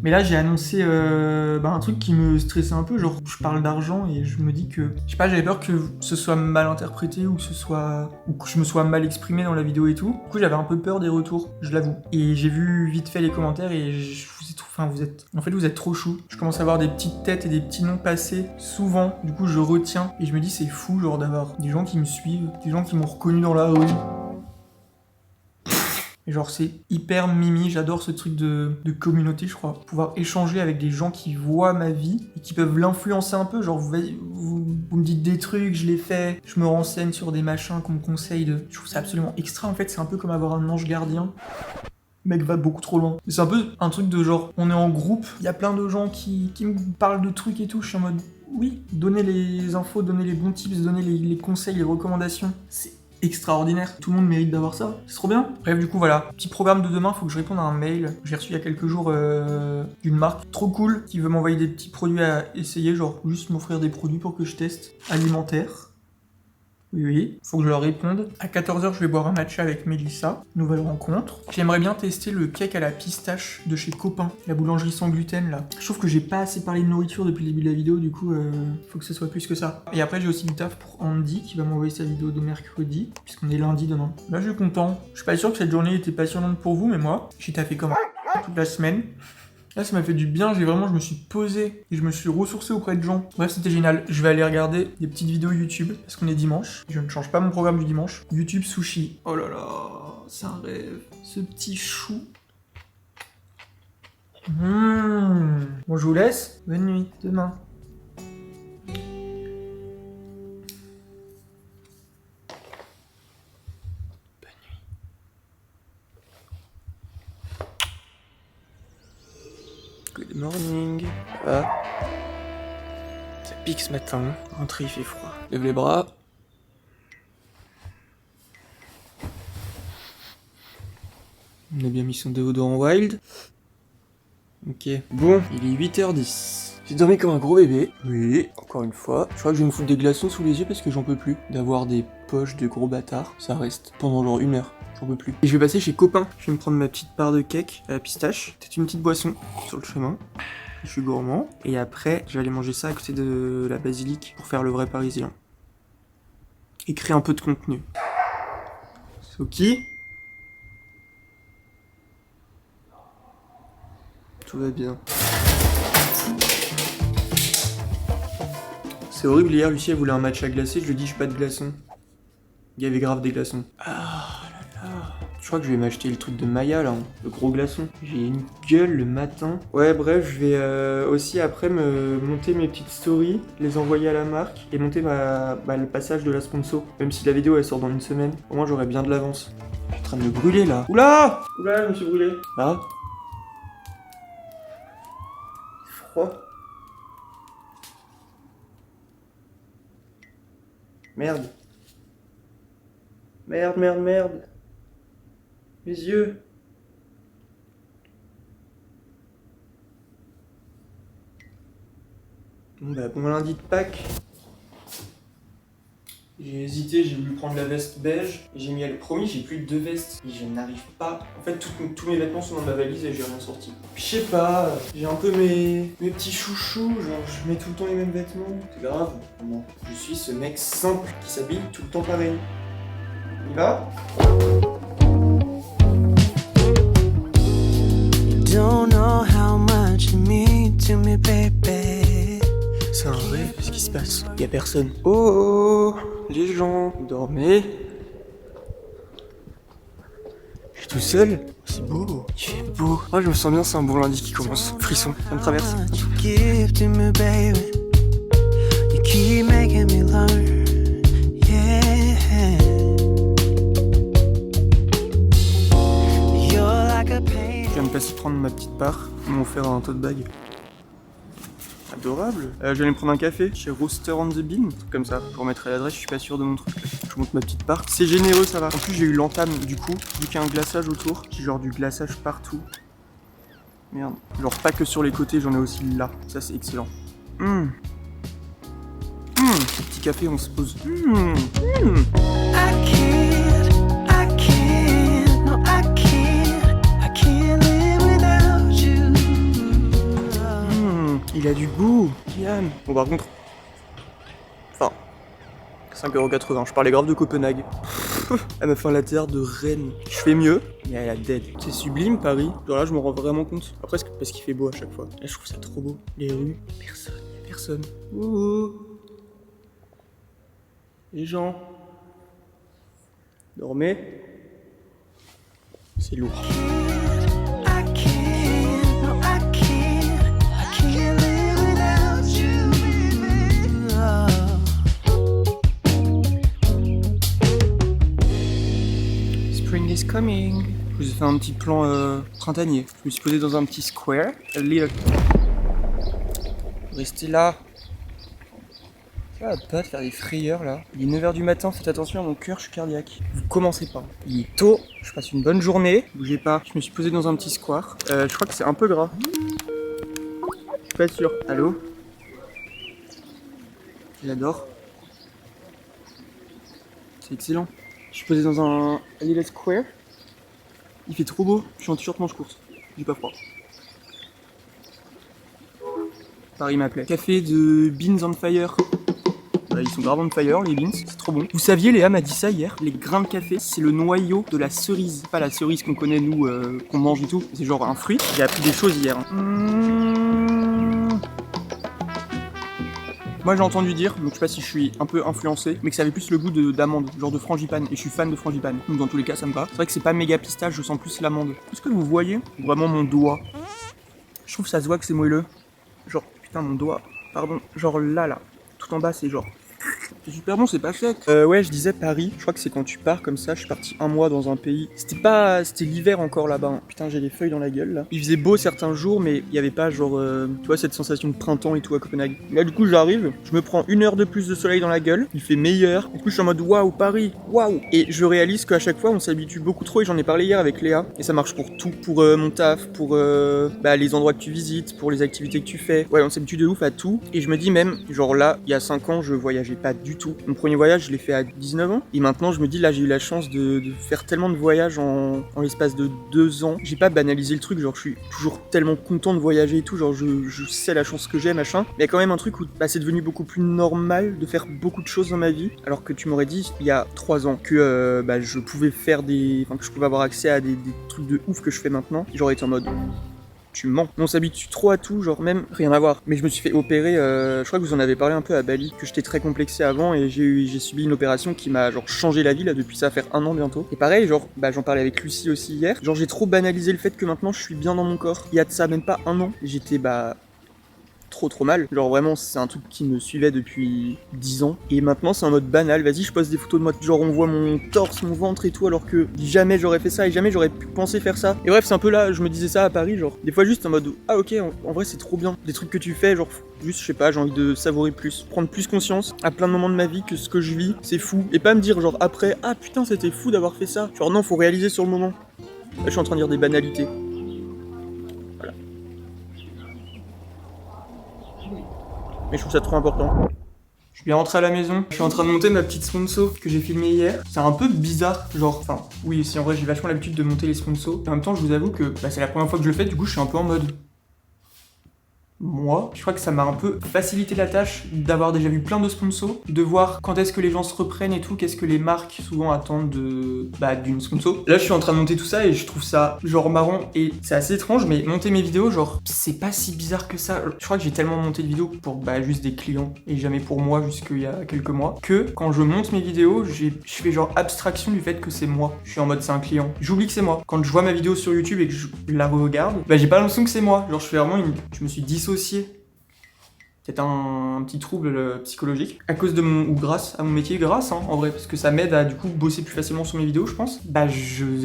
Mais là, j'ai annoncé un truc qui me stressait un peu, genre je parle d'argent et je me dis que, je sais pas, j'avais peur que ce soit mal interprété ou que je me sois mal exprimé dans la vidéo et tout. Du coup, j'avais un peu peur des retours, je l'avoue. Et j'ai vu vite fait les commentaires et vous êtes trop chou. Je commence à avoir des petites têtes et des petits noms passés souvent. Du coup, je retiens et je me dis c'est fou, genre d'avoir des gens qui me suivent, des gens qui m'ont reconnu dans la rue. Et genre c'est hyper mimi, j'adore ce truc de communauté, je crois. Pouvoir échanger avec des gens qui voient ma vie et qui peuvent l'influencer un peu. Genre vous me dites des trucs, je les fais, je me renseigne sur des machins qu'on me conseille de... Je trouve ça absolument extra en fait, c'est un peu comme avoir un ange gardien. Le mec va beaucoup trop loin. C'est un peu un truc de genre, on est en groupe, il y a plein de gens qui me parlent de trucs et tout, je suis en mode... Oui, donnez les infos, donnez les bons tips, donnez les conseils, les recommandations. C'est extraordinaire. Tout le monde mérite d'avoir ça. C'est trop bien. Bref, du coup, voilà. Petit programme de demain, faut que je réponde à un mail. J'ai reçu il y a quelques jours d'une marque trop cool qui veut m'envoyer des petits produits à essayer, genre juste m'offrir des produits pour que je teste. Alimentaires. Oui, faut que je leur réponde. À 14h, je vais boire un matcha avec Mélissa. Nouvelle rencontre. J'aimerais bien tester le cake à la pistache de chez Copain, la boulangerie sans gluten là. Je trouve que j'ai pas assez parlé de nourriture depuis le début de la vidéo, du coup, faut que ce soit plus que ça. Et après, j'ai aussi du taf pour Andy qui va m'envoyer sa vidéo de mercredi, puisqu'on est lundi demain. Là, je suis content. Je suis pas sûr que cette journée était passionnante pour vous, mais moi, j'ai taffé comme toute la semaine. Là, ça m'a fait du bien, je me suis posé et je me suis ressourcé auprès de gens. Bref, c'était génial. Je vais aller regarder des petites vidéos YouTube parce qu'on est dimanche. Je ne change pas mon programme du dimanche. YouTube Sushi. Oh là là, c'est un rêve. Ce petit chou. Bon, je vous laisse. Bonne nuit. Demain. Good morning. Ah. Ça pique ce matin. Rentrée, il fait froid. Lève les bras. On a bien mis son déodorant Wild. Ok. Bon, il est 8h10. J'ai dormi comme un gros bébé. Oui, encore une fois. Je crois que je vais me foutre des glaçons sous les yeux parce que j'en peux plus d'avoir des poches de gros bâtards. Ça reste pendant genre 1 heure. J'en peux plus. Et je vais passer chez Copain. Je vais me prendre ma petite part de cake à la pistache. Peut-être une petite boisson sur le chemin. Je suis gourmand. Et après, je vais aller manger ça à côté de la basilique pour faire le vrai parisien. Et créer un peu de contenu. Soki. Tout va bien. C'est horrible, hier, Lucie, elle voulait un matcha glacé. Je lui ai dit, j'ai pas de glaçons. Il y avait grave des glaçons. Ah là là. Je crois que je vais m'acheter le truc de Maya là, le gros glaçon. J'ai une gueule le matin. Ouais, bref, je vais aussi après me monter mes petites stories, les envoyer à la marque et monter le passage de la sponsor. Même si la vidéo elle sort dans 1 semaine, au moins j'aurai bien de l'avance. Je suis en train de me brûler là. Oula! Oula, je me suis brûlé. Ah. C'est froid. Merde. Merde. Mes yeux. Bon lundi de Pâques. J'ai hésité, j'ai voulu prendre la veste beige. J'ai mis le promis, j'ai plus de 2 vestes. Et je n'arrive pas. En fait, tous mes vêtements sont dans ma valise et j'ai rien sorti. Je sais pas, j'ai un peu mes petits chouchous. Genre, je mets tout le temps les mêmes vêtements. C'est grave. Non. Je suis ce mec simple qui s'habille tout le temps pareil. On y va? Don't know how much you mean to me, baby. C'est un rêve, ce qui se passe. Y a personne. Oh, les gens, dormez. Je suis tout seul. C'est beau. Il fait beau. Oh, je me sens bien, c'est un bon lundi qui commence. Frisson, ça me traverse. Je viens de passer prendre ma petite part. Ils m'ont offert un tote bag. Adorable. Je vais aller me prendre un café chez Roaster on the Bean, un truc comme ça. Pour mettre à l'adresse, je suis pas sûr de mon truc. Je monte ma petite part. C'est généreux, ça va. En plus, j'ai eu l'entame du coup, vu qu'il y a un glaçage autour. J'ai genre du glaçage partout. Merde. Genre pas que sur les côtés, j'en ai aussi là. Ça, c'est excellent. Petit café, on se pose. même. Bon, par contre... Enfin... 5,80€, je parlais grave de Copenhague. Elle m'a fait un latte art de Rennes. Je fais mieux, mais elle a dead. C'est sublime Paris. Genre là, je m'en rends vraiment compte. Après, c'est parce qu'il fait beau à chaque fois. Là, je trouve ça trop beau. Les rues, personne, y'a personne. Ouh. Les gens. Dormez. C'est lourd. Spring is coming. Je vous ai fait un petit plan printanier. Je me suis posé dans un petit square. Restez là. Ça va pas de faire des frayeurs là. Il est 9h du matin, faites attention à mon cœur, je suis cardiaque. Vous commencez pas. Il est tôt, je passe une bonne journée. Bougez pas. Je me suis posé dans un petit square. Je crois que c'est un peu gras. Je suis pas sûr. Allô? J'adore. C'est excellent. Je suis posé dans un little square. Il fait trop beau. Je suis en t-shirt manche courte. J'ai pas froid. Paris m'appelait. Café de Beans on Fire. Ils sont grave on fire les beans, c'est trop bon. Vous saviez, Léa m'a dit ça hier, les grains de café, c'est le noyau de la cerise. Pas la cerise qu'on connaît nous, qu'on mange et tout, c'est genre un fruit. J'ai appris des choses hier. Moi j'ai entendu dire, donc je sais pas si je suis un peu influencé, mais que ça avait plus le goût d'amande, genre de frangipane, et je suis fan de frangipane. Donc dans tous les cas ça me va. C'est vrai que c'est pas méga pistache, je sens plus l'amande. Est-ce que vous voyez vraiment mon doigt? Je trouve que ça se voit que c'est moelleux. Genre, putain mon doigt, pardon, genre là. Tout en bas c'est genre... C'est super bon, c'est pas sec. Ouais, je disais Paris, je crois que c'est quand tu pars comme ça, je suis parti un mois dans un pays. C'était l'hiver encore là-bas. Hein. Putain, j'ai les feuilles dans la gueule là. Il faisait beau certains jours, mais il y avait pas genre, tu vois, cette sensation de printemps et tout à Copenhague. Là, du coup, j'arrive, je me prends 1 heure de plus de soleil dans la gueule, il fait meilleur. Du coup, je suis en mode waouh, Paris, waouh. Et je réalise qu'à chaque fois, on s'habitue beaucoup trop, et j'en ai parlé hier avec Léa. Et ça marche pour tout, pour mon taf, pour les endroits que tu visites, pour les activités que tu fais. Ouais, on s'habitue de ouf à tout. Et je me dis même, genre là, il y a 5 ans, je voyageais pas du tout. Mon premier voyage, je l'ai fait à 19 ans. Et maintenant, je me dis, là, j'ai eu la chance de faire tellement de voyages en l'espace de 2 ans. J'ai pas banalisé le truc, genre, je suis toujours tellement content de voyager et tout. Genre, je sais la chance que j'ai, machin. Mais il y a quand même un truc où c'est devenu beaucoup plus normal de faire beaucoup de choses dans ma vie. Alors que tu m'aurais dit, il y a 3 ans, que je pouvais faire que je pouvais avoir accès à des trucs de ouf que je fais maintenant. Et j'aurais été en mode... Tu mens. On s'habitue trop à tout, genre même rien à voir. Mais je me suis fait opérer, je crois que vous en avez parlé un peu à Bali, que j'étais très complexé avant et j'ai subi une opération qui m'a genre changé la vie là depuis ça va faire 1 an bientôt. Et pareil, genre j'en parlais avec Lucie aussi hier. Genre j'ai trop banalisé le fait que maintenant je suis bien dans mon corps. Il y a de ça même pas 1 an. J'étais trop mal. Genre vraiment c'est un truc qui me suivait depuis 10 ans. Et maintenant c'est en mode banal. Vas-y je poste des photos de moi. Genre on voit mon torse, mon ventre et tout alors que jamais j'aurais fait ça et jamais j'aurais pu penser faire ça. Et bref c'est un peu là, je me disais ça à Paris genre. Des fois juste en mode ah ok en vrai c'est trop bien. Des trucs que tu fais genre juste je sais pas j'ai envie de savourer plus. Prendre plus conscience à plein de moments de ma vie que ce que je vis c'est fou. Et pas me dire genre après ah putain c'était fou d'avoir fait ça. Genre non faut réaliser sur le moment. Là je suis en train de dire des banalités. Mais je trouve ça trop important. Je suis bien rentré à la maison, je suis en train de monter ma petite sponsor que j'ai filmée hier. C'est un peu bizarre, genre, enfin, oui, si en vrai j'ai vachement l'habitude de monter les sponsors. En même temps, je vous avoue que c'est la première fois que je le fais, du coup, je suis un peu en mode... Moi, je crois que ça m'a un peu facilité la tâche d'avoir déjà vu plein de sponsors, de voir quand est-ce que les gens se reprennent et tout, qu'est-ce que les marques souvent attendent d'une sponsor. Là, je suis en train de monter tout ça et je trouve ça genre marrant et c'est assez étrange, mais monter mes vidéos, genre, c'est pas si bizarre que ça. Je crois que j'ai tellement monté de vidéos pour juste des clients et jamais pour moi jusqu'il y a quelques mois, que quand je monte mes vidéos, je fais genre abstraction du fait que c'est moi. Je suis en mode c'est un client. J'oublie que c'est moi. Quand je vois ma vidéo sur YouTube et que je la regarde, j'ai pas l'impression que c'est moi. Genre, je fais vraiment je me suis dissocié. C'est un petit trouble psychologique à cause de ou grâce à mon métier, en vrai, parce que ça m'aide à du coup bosser plus facilement sur mes vidéos, je pense.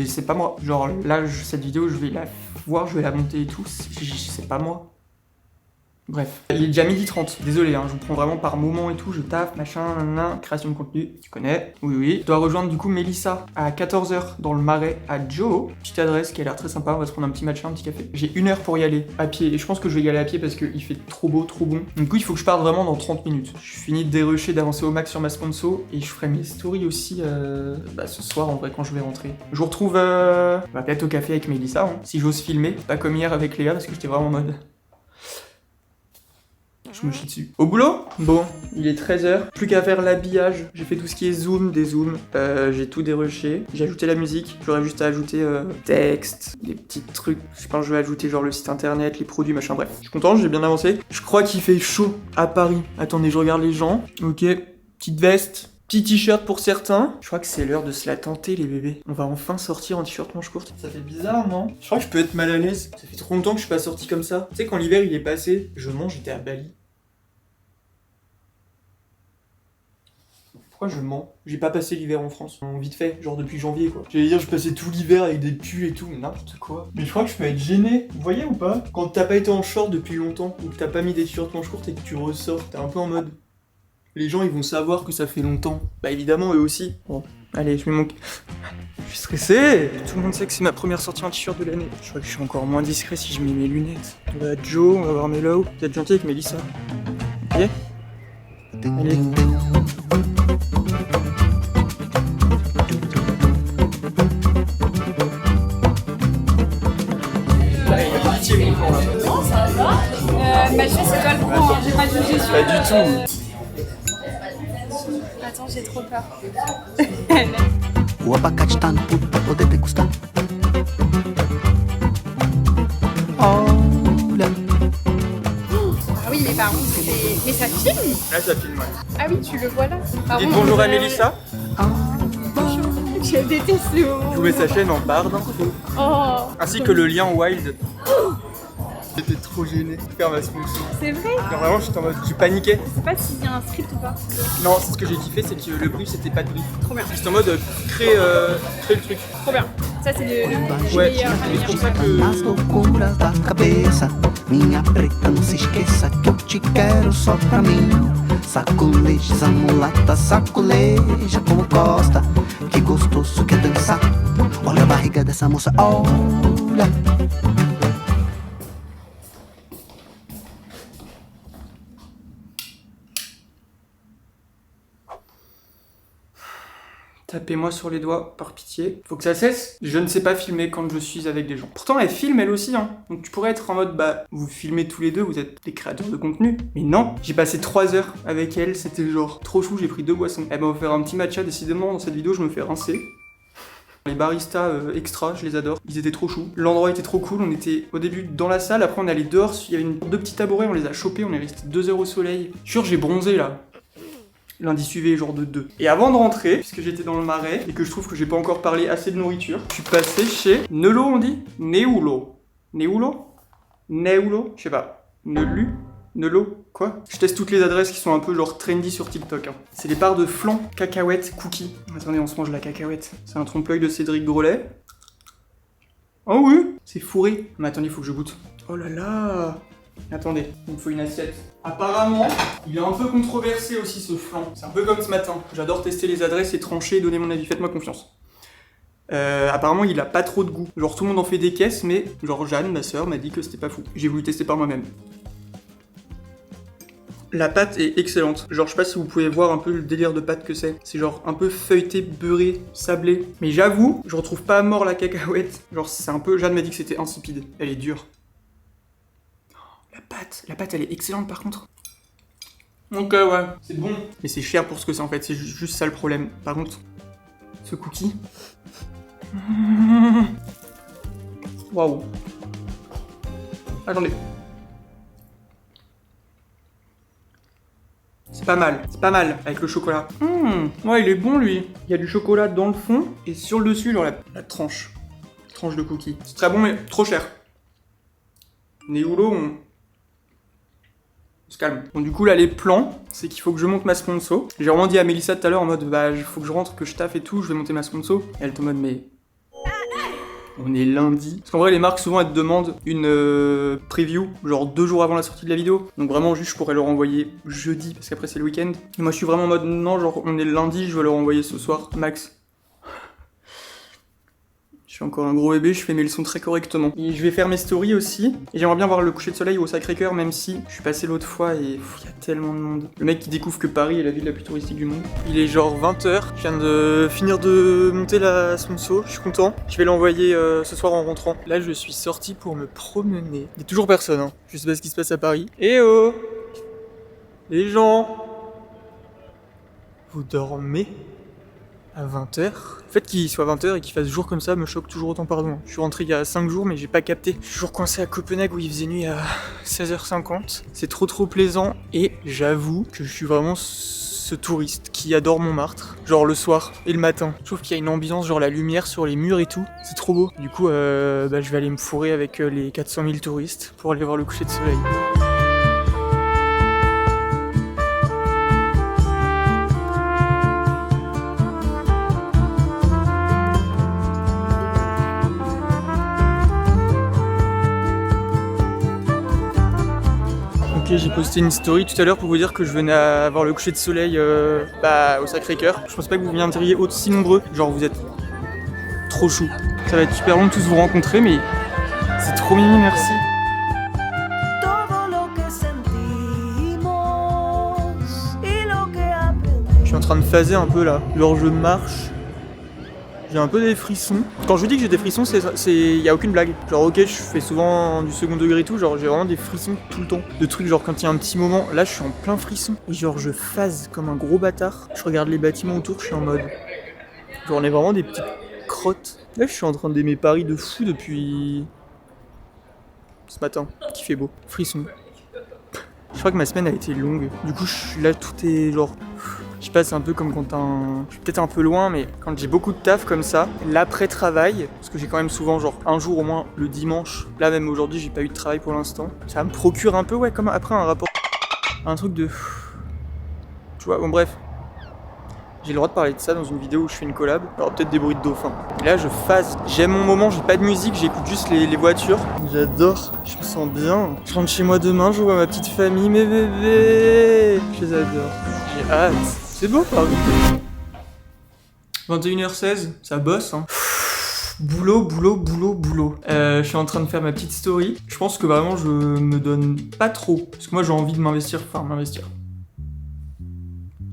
C'est pas moi. Genre là, cette vidéo, je vais la voir, je vais la monter et tout, c'est pas moi. Bref, il est déjà 12h30, désolé, hein, je vous prends vraiment par moment et tout, je taffe, machin, nanana, création de contenu, tu connais, oui. Je dois rejoindre du coup Mélissa à 14h dans le Marais à Joe, petite adresse qui a l'air très sympa, on va se prendre un petit matcha, un petit café. J'ai 1 heure pour y aller à pied, et je pense que je vais y aller à pied parce qu'il fait trop beau, trop bon. Du coup, il faut que je parte vraiment dans 30 minutes. Je finis de dérusher, d'avancer au max sur ma sponsor, et je ferai mes stories aussi ce soir en vrai quand je vais rentrer. Je vous retrouve peut-être au café avec Mélissa, hein, si j'ose filmer, pas comme hier avec Léa parce que j'étais vraiment en mode... Je me chie dessus. Au boulot? Bon, il est 13h. Plus qu'à faire l'habillage. J'ai fait tout ce qui est zoom, dézoom. J'ai tout dérushé. J'ai ajouté la musique. J'aurais juste à ajouter texte, des petits trucs. Je pense que je vais ajouter genre le site internet, les produits, machin, bref. Je suis content, j'ai bien avancé. Je crois qu'il fait chaud à Paris. Attendez, je regarde les gens. Ok, petite veste. Petit t-shirt pour certains. Je crois que c'est l'heure de se la tenter, les bébés. On va enfin sortir en t-shirt manche courte. Ça fait bizarre, non? Je crois que je peux être mal à l'aise. Ça fait trop longtemps que je suis pas sorti comme ça. Tu sais, quand l'hiver il est passé, je mens, j'étais à Bali. Pourquoi je mens? J'ai pas passé l'hiver en France. Vite fait, genre depuis janvier, quoi. J'allais dire, je passais tout l'hiver avec des pulls et tout, mais n'importe quoi. Mais je crois que je peux être gêné. Vous voyez ou pas? Quand t'as pas été en short depuis longtemps, ou que t'as pas mis des t-shirts manche courte et que tu ressors, t'es un peu en mode... Les gens, ils vont savoir que ça fait longtemps. Bah évidemment, eux aussi. Bon, allez, je mets mon... Je suis stressé. Tout le monde sait que c'est ma première sortie en t-shirt de l'année. Je crois que je suis encore moins discret si je mets mes lunettes. On va à Joe, on va voir Melo. Vous êtes gentil avec Mélissa. Ok? Allez. Non, ça va. Bah, je sais c'est toi le gros, hein. J'ai pas jugé sur... Pas du tout. Attends, j'ai trop peur. O abacate tá no puto pra poder degustar. Olha. Ah oui, mais par contre, c'est... Mais ça filme? Là, ça filme, ouais. Ah oui, tu le vois là. Par Dites contre, bonjour à Mélissa. Bonjour. Je déteste le moment. Je vous mets sa chaîne en barre d'infos. Oh. Ainsi que le lien Wild. J'étais trop gêné de faire ma smoothie. C'est vrai? Non, vraiment, j'étais en mode... Je paniquais. Je sais pas s'il y a un script ou pas. Non, c'est ce que j'ai kiffé, c'est que le brief, c'était pas de brief. Trop bien. C'était en mode créer le truc. Trop bien. Ça, c'est le Ouais, meilleur. c'est pour ça que... Nas loucuras da cabeça. Minha preta, não se esqueça que eu te quero só pra mim. Sacoleja, mulata, sacoleja como gosta. Que gostoso que é dançar. Olha a barriga dessa moça, olha. Tapez-moi sur les doigts, par pitié. Faut que ça cesse. Je ne sais pas filmer quand je suis avec des gens. Pourtant, elle filme elle aussi, hein. Donc tu pourrais être en mode, bah, vous filmez tous les deux, vous êtes des créateurs de contenu. Mais non, j'ai passé 3 heures avec elle, c'était genre trop chou, j'ai pris 2 boissons. Elle m'a offert un petit matcha, décidément, dans cette vidéo, je me fais rincer. Les baristas extra, je les adore. Ils étaient trop choux. L'endroit était trop cool. On était au début dans la salle, après on est allé dehors. Il y avait 2 petits tabourets, on les a chopés, on est resté 2 heures au soleil. Sûr, j'ai bronzé là. Lundi suivi, genre de 2. Et avant de rentrer, puisque j'étais dans le marais et que je trouve que j'ai pas encore parlé assez de nourriture, je suis passé chez Nelo, on dit Neulo. Neulo? Neulo? Je sais pas. Nelu? Nelo? Quoi? Je teste toutes les adresses qui sont un peu genre trendy sur TikTok. Hein. C'est les barres de flan, cacahuètes, cookies. Attendez, on se mange la cacahuète. C'est un trompe-l'œil de Cédric Grolet. Oh oui! C'est fourré. Mais attendez, faut que je goûte. Oh là là! Attendez, il me faut une assiette. Apparemment, il est un peu controversé aussi ce flan. C'est un peu comme ce matin. J'adore tester les adresses et trancher et donner mon avis. Faites-moi confiance. Apparemment, il a pas trop de goût. Genre, tout le monde en fait des caisses, mais genre Jeanne, ma sœur, m'a dit que c'était pas fou. J'ai voulu tester par moi-même. La pâte est excellente. Genre, je sais pas si vous pouvez voir un peu le délire de pâte que c'est. C'est genre un peu feuilleté, beurré, sablé. Mais j'avoue, je retrouve pas à mort la cacahuète. Genre, c'est un peu... Jeanne m'a dit que c'était insipide. Elle est dure. La pâte, elle est excellente par contre. Donc ouais, c'est bon. Mais c'est cher pour ce que c'est en fait, c'est juste ça le problème. Par contre, ce cookie... Waouh. Attendez. C'est pas mal avec le chocolat. Ouais, il est bon lui. Il y a du chocolat dans le fond et sur le dessus, genre la tranche. Tranche de cookie. C'est très bon mais trop cher. Neulo, on se calme. Bon, du coup, là, les plans, c'est qu'il faut que je monte ma sponsor. J'ai vraiment dit à Mélissa tout à l'heure en mode, bah, faut que je rentre, que je taffe et tout, je vais monter ma sponsor. Et elle est en mode, mais... On est lundi. Parce qu'en vrai, les marques, souvent, elles te demandent une preview, genre 2 jours avant la sortie de la vidéo. Donc vraiment, juste, je pourrais leur envoyer jeudi, parce qu'après, c'est le week-end. Et moi, je suis vraiment en mode, non, genre, on est lundi, je vais leur envoyer ce soir, max. Je suis encore un gros bébé, je fais mes leçons très correctement. Et je vais faire mes stories aussi. Et j'aimerais bien voir le coucher de soleil au Sacré-Cœur, même si je suis passé l'autre fois et il y a tellement de monde. Le mec qui découvre que Paris est la ville la plus touristique du monde. Il est genre 20h, je viens de finir de monter la sponsor, je suis content. Je vais l'envoyer ce soir en rentrant. Là, je suis sorti pour me promener. Il y a toujours personne, hein. Je sais pas ce qui se passe à Paris. Eh oh! Les gens, vous dormez à 20h. Le fait qu'il soit 20h et qu'il fasse jour comme ça me choque toujours autant, pardon. Je suis rentré il y a 5 jours mais j'ai pas capté. Je suis toujours coincé à Copenhague où il faisait nuit à 16h50. C'est trop plaisant et j'avoue que je suis vraiment ce touriste qui adore Montmartre. Genre le soir et le matin. Je trouve qu'il y a une ambiance, genre la lumière sur les murs et tout. C'est trop beau. Du coup, je vais aller me fourrer avec les 400 000 touristes pour aller voir le coucher de soleil. J'ai posté une story tout à l'heure pour vous dire que je venais à voir le coucher de soleil au Sacré-Cœur. Je pense pas que vous viendriez aussi nombreux, genre vous êtes trop chou. Ça va être super long de tous vous rencontrer mais c'est trop mimi, merci. Je suis en train de phaser un peu là, genre je marche. J'ai un peu des frissons. Quand je vous dis que j'ai des frissons, y a aucune blague. Genre ok, je fais souvent du second degré et tout, genre j'ai vraiment des frissons tout le temps. De trucs genre quand il y a un petit moment, là je suis en plein frisson. Et genre je phase comme un gros bâtard. Je regarde les bâtiments autour, je suis en mode... Genre on est vraiment des petites crottes. Là je suis en train d'aimer Paris de fou depuis... ce matin, qui fait beau. Frisson. Je crois que ma semaine a été longue. Du coup là tout est genre... Je sais pas, c'est un peu comme quand je suis peut-être un peu loin, mais quand j'ai beaucoup de taf comme ça, l'après-travail, parce que j'ai quand même souvent genre un jour au moins le dimanche, là même aujourd'hui j'ai pas eu de travail pour l'instant, ça me procure un peu, ouais, comme après un rapport, un truc de... Tu vois, bon bref. J'ai le droit de parler de ça dans une vidéo où je fais une collab, il y aura peut-être des bruits de dauphins. Et là je phase, j'aime mon moment, j'ai pas de musique, j'écoute juste les voitures. J'adore, je me sens bien. Je rentre chez moi demain, je vois ma petite famille, mes bébés. Je les adore, j'ai hâte. C'est beau Paris. 21h16, ça bosse hein. Boulot. Je suis en train de faire ma petite story. Je pense que vraiment je me donne pas trop. Parce que moi j'ai envie de m'investir.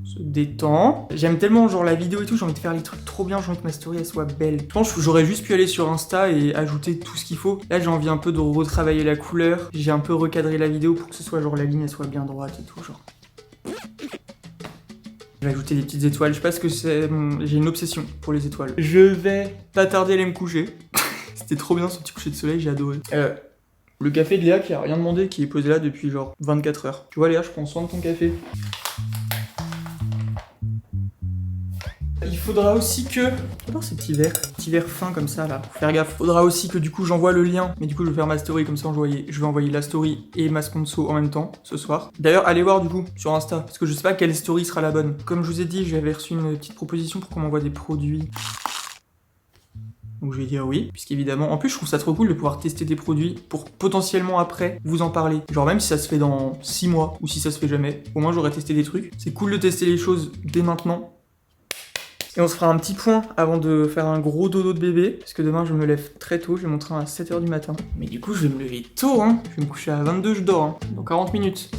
Se détend. J'aime tellement genre la vidéo et tout, j'ai envie de faire les trucs trop bien, j'ai envie que ma story elle soit belle. Je pense que j'aurais juste pu aller sur Insta et ajouter tout ce qu'il faut. Là j'ai envie un peu de retravailler la couleur. J'ai un peu recadré la vidéo pour que ce soit genre la ligne elle soit bien droite et tout genre. Je vais ajouter des petites étoiles, je sais pas ce que c'est, j'ai une obsession pour les étoiles. Je vais pas tarder à aller me coucher. C'était trop bien ce petit coucher de soleil, j'ai adoré. Le café de Léa qui a rien demandé, qui est posé là depuis genre 24 heures. Tu vois Léa, je prends soin de ton café. Il faudra aussi que... J'adore ces petits verres fins comme ça là, faut faire gaffe. Faudra aussi que du coup j'envoie le lien, mais du coup je vais faire ma story comme ça, je vais envoyer la story et ma sponsor en même temps ce soir. D'ailleurs allez voir du coup sur Insta, parce que je sais pas quelle story sera la bonne. Comme je vous ai dit, j'avais reçu une petite proposition pour qu'on m'envoie des produits. Donc je vais dire oui, puisqu'évidemment, en plus je trouve ça trop cool de pouvoir tester des produits pour potentiellement après vous en parler. Genre même si ça se fait dans 6 mois ou si ça se fait jamais, au moins j'aurais testé des trucs. C'est cool de tester les choses dès maintenant. Et on se fera un petit point avant de faire un gros dodo de bébé, parce que demain je me lève très tôt, j'ai mon train à 7h du matin. Mais du coup je vais me lever tôt hein, je vais me coucher à 22, je dors hein, dans 40 minutes.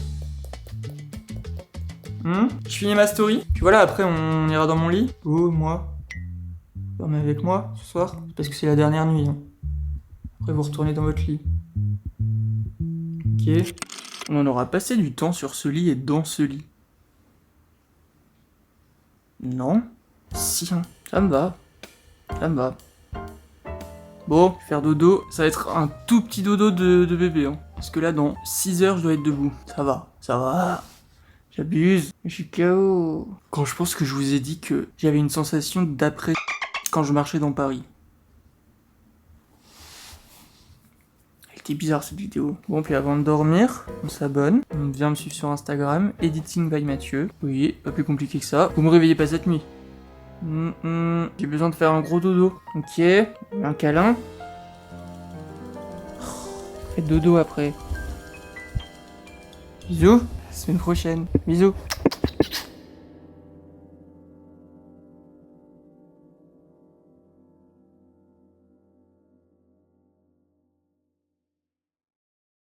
Je finis ma story, puis voilà après on ira dans mon lit. Oh moi, dormez avec moi ce soir, parce que c'est la dernière nuit hein. Après vous retournez dans votre lit. Ok, on aura passé du temps sur ce lit et dans ce lit. Non. Si, hein. Ça me va. Bon, je vais faire dodo. Ça va être un tout petit dodo de bébé. Hein. Parce que là, dans 6 heures, je dois être debout. Ça va. J'abuse. Je suis KO. Quand je pense que je vous ai dit que j'avais une sensation d'après quand je marchais dans Paris. Elle était bizarre cette vidéo. Bon, puis avant de dormir, on s'abonne. On vient me suivre sur Instagram. Editing by Mathieu. Oui, pas plus compliqué que ça. Vous me réveillez pas cette nuit. J'ai besoin de faire un gros dodo. Ok, un câlin. Faites dodo après. Bisous, à la semaine prochaine. Bisous.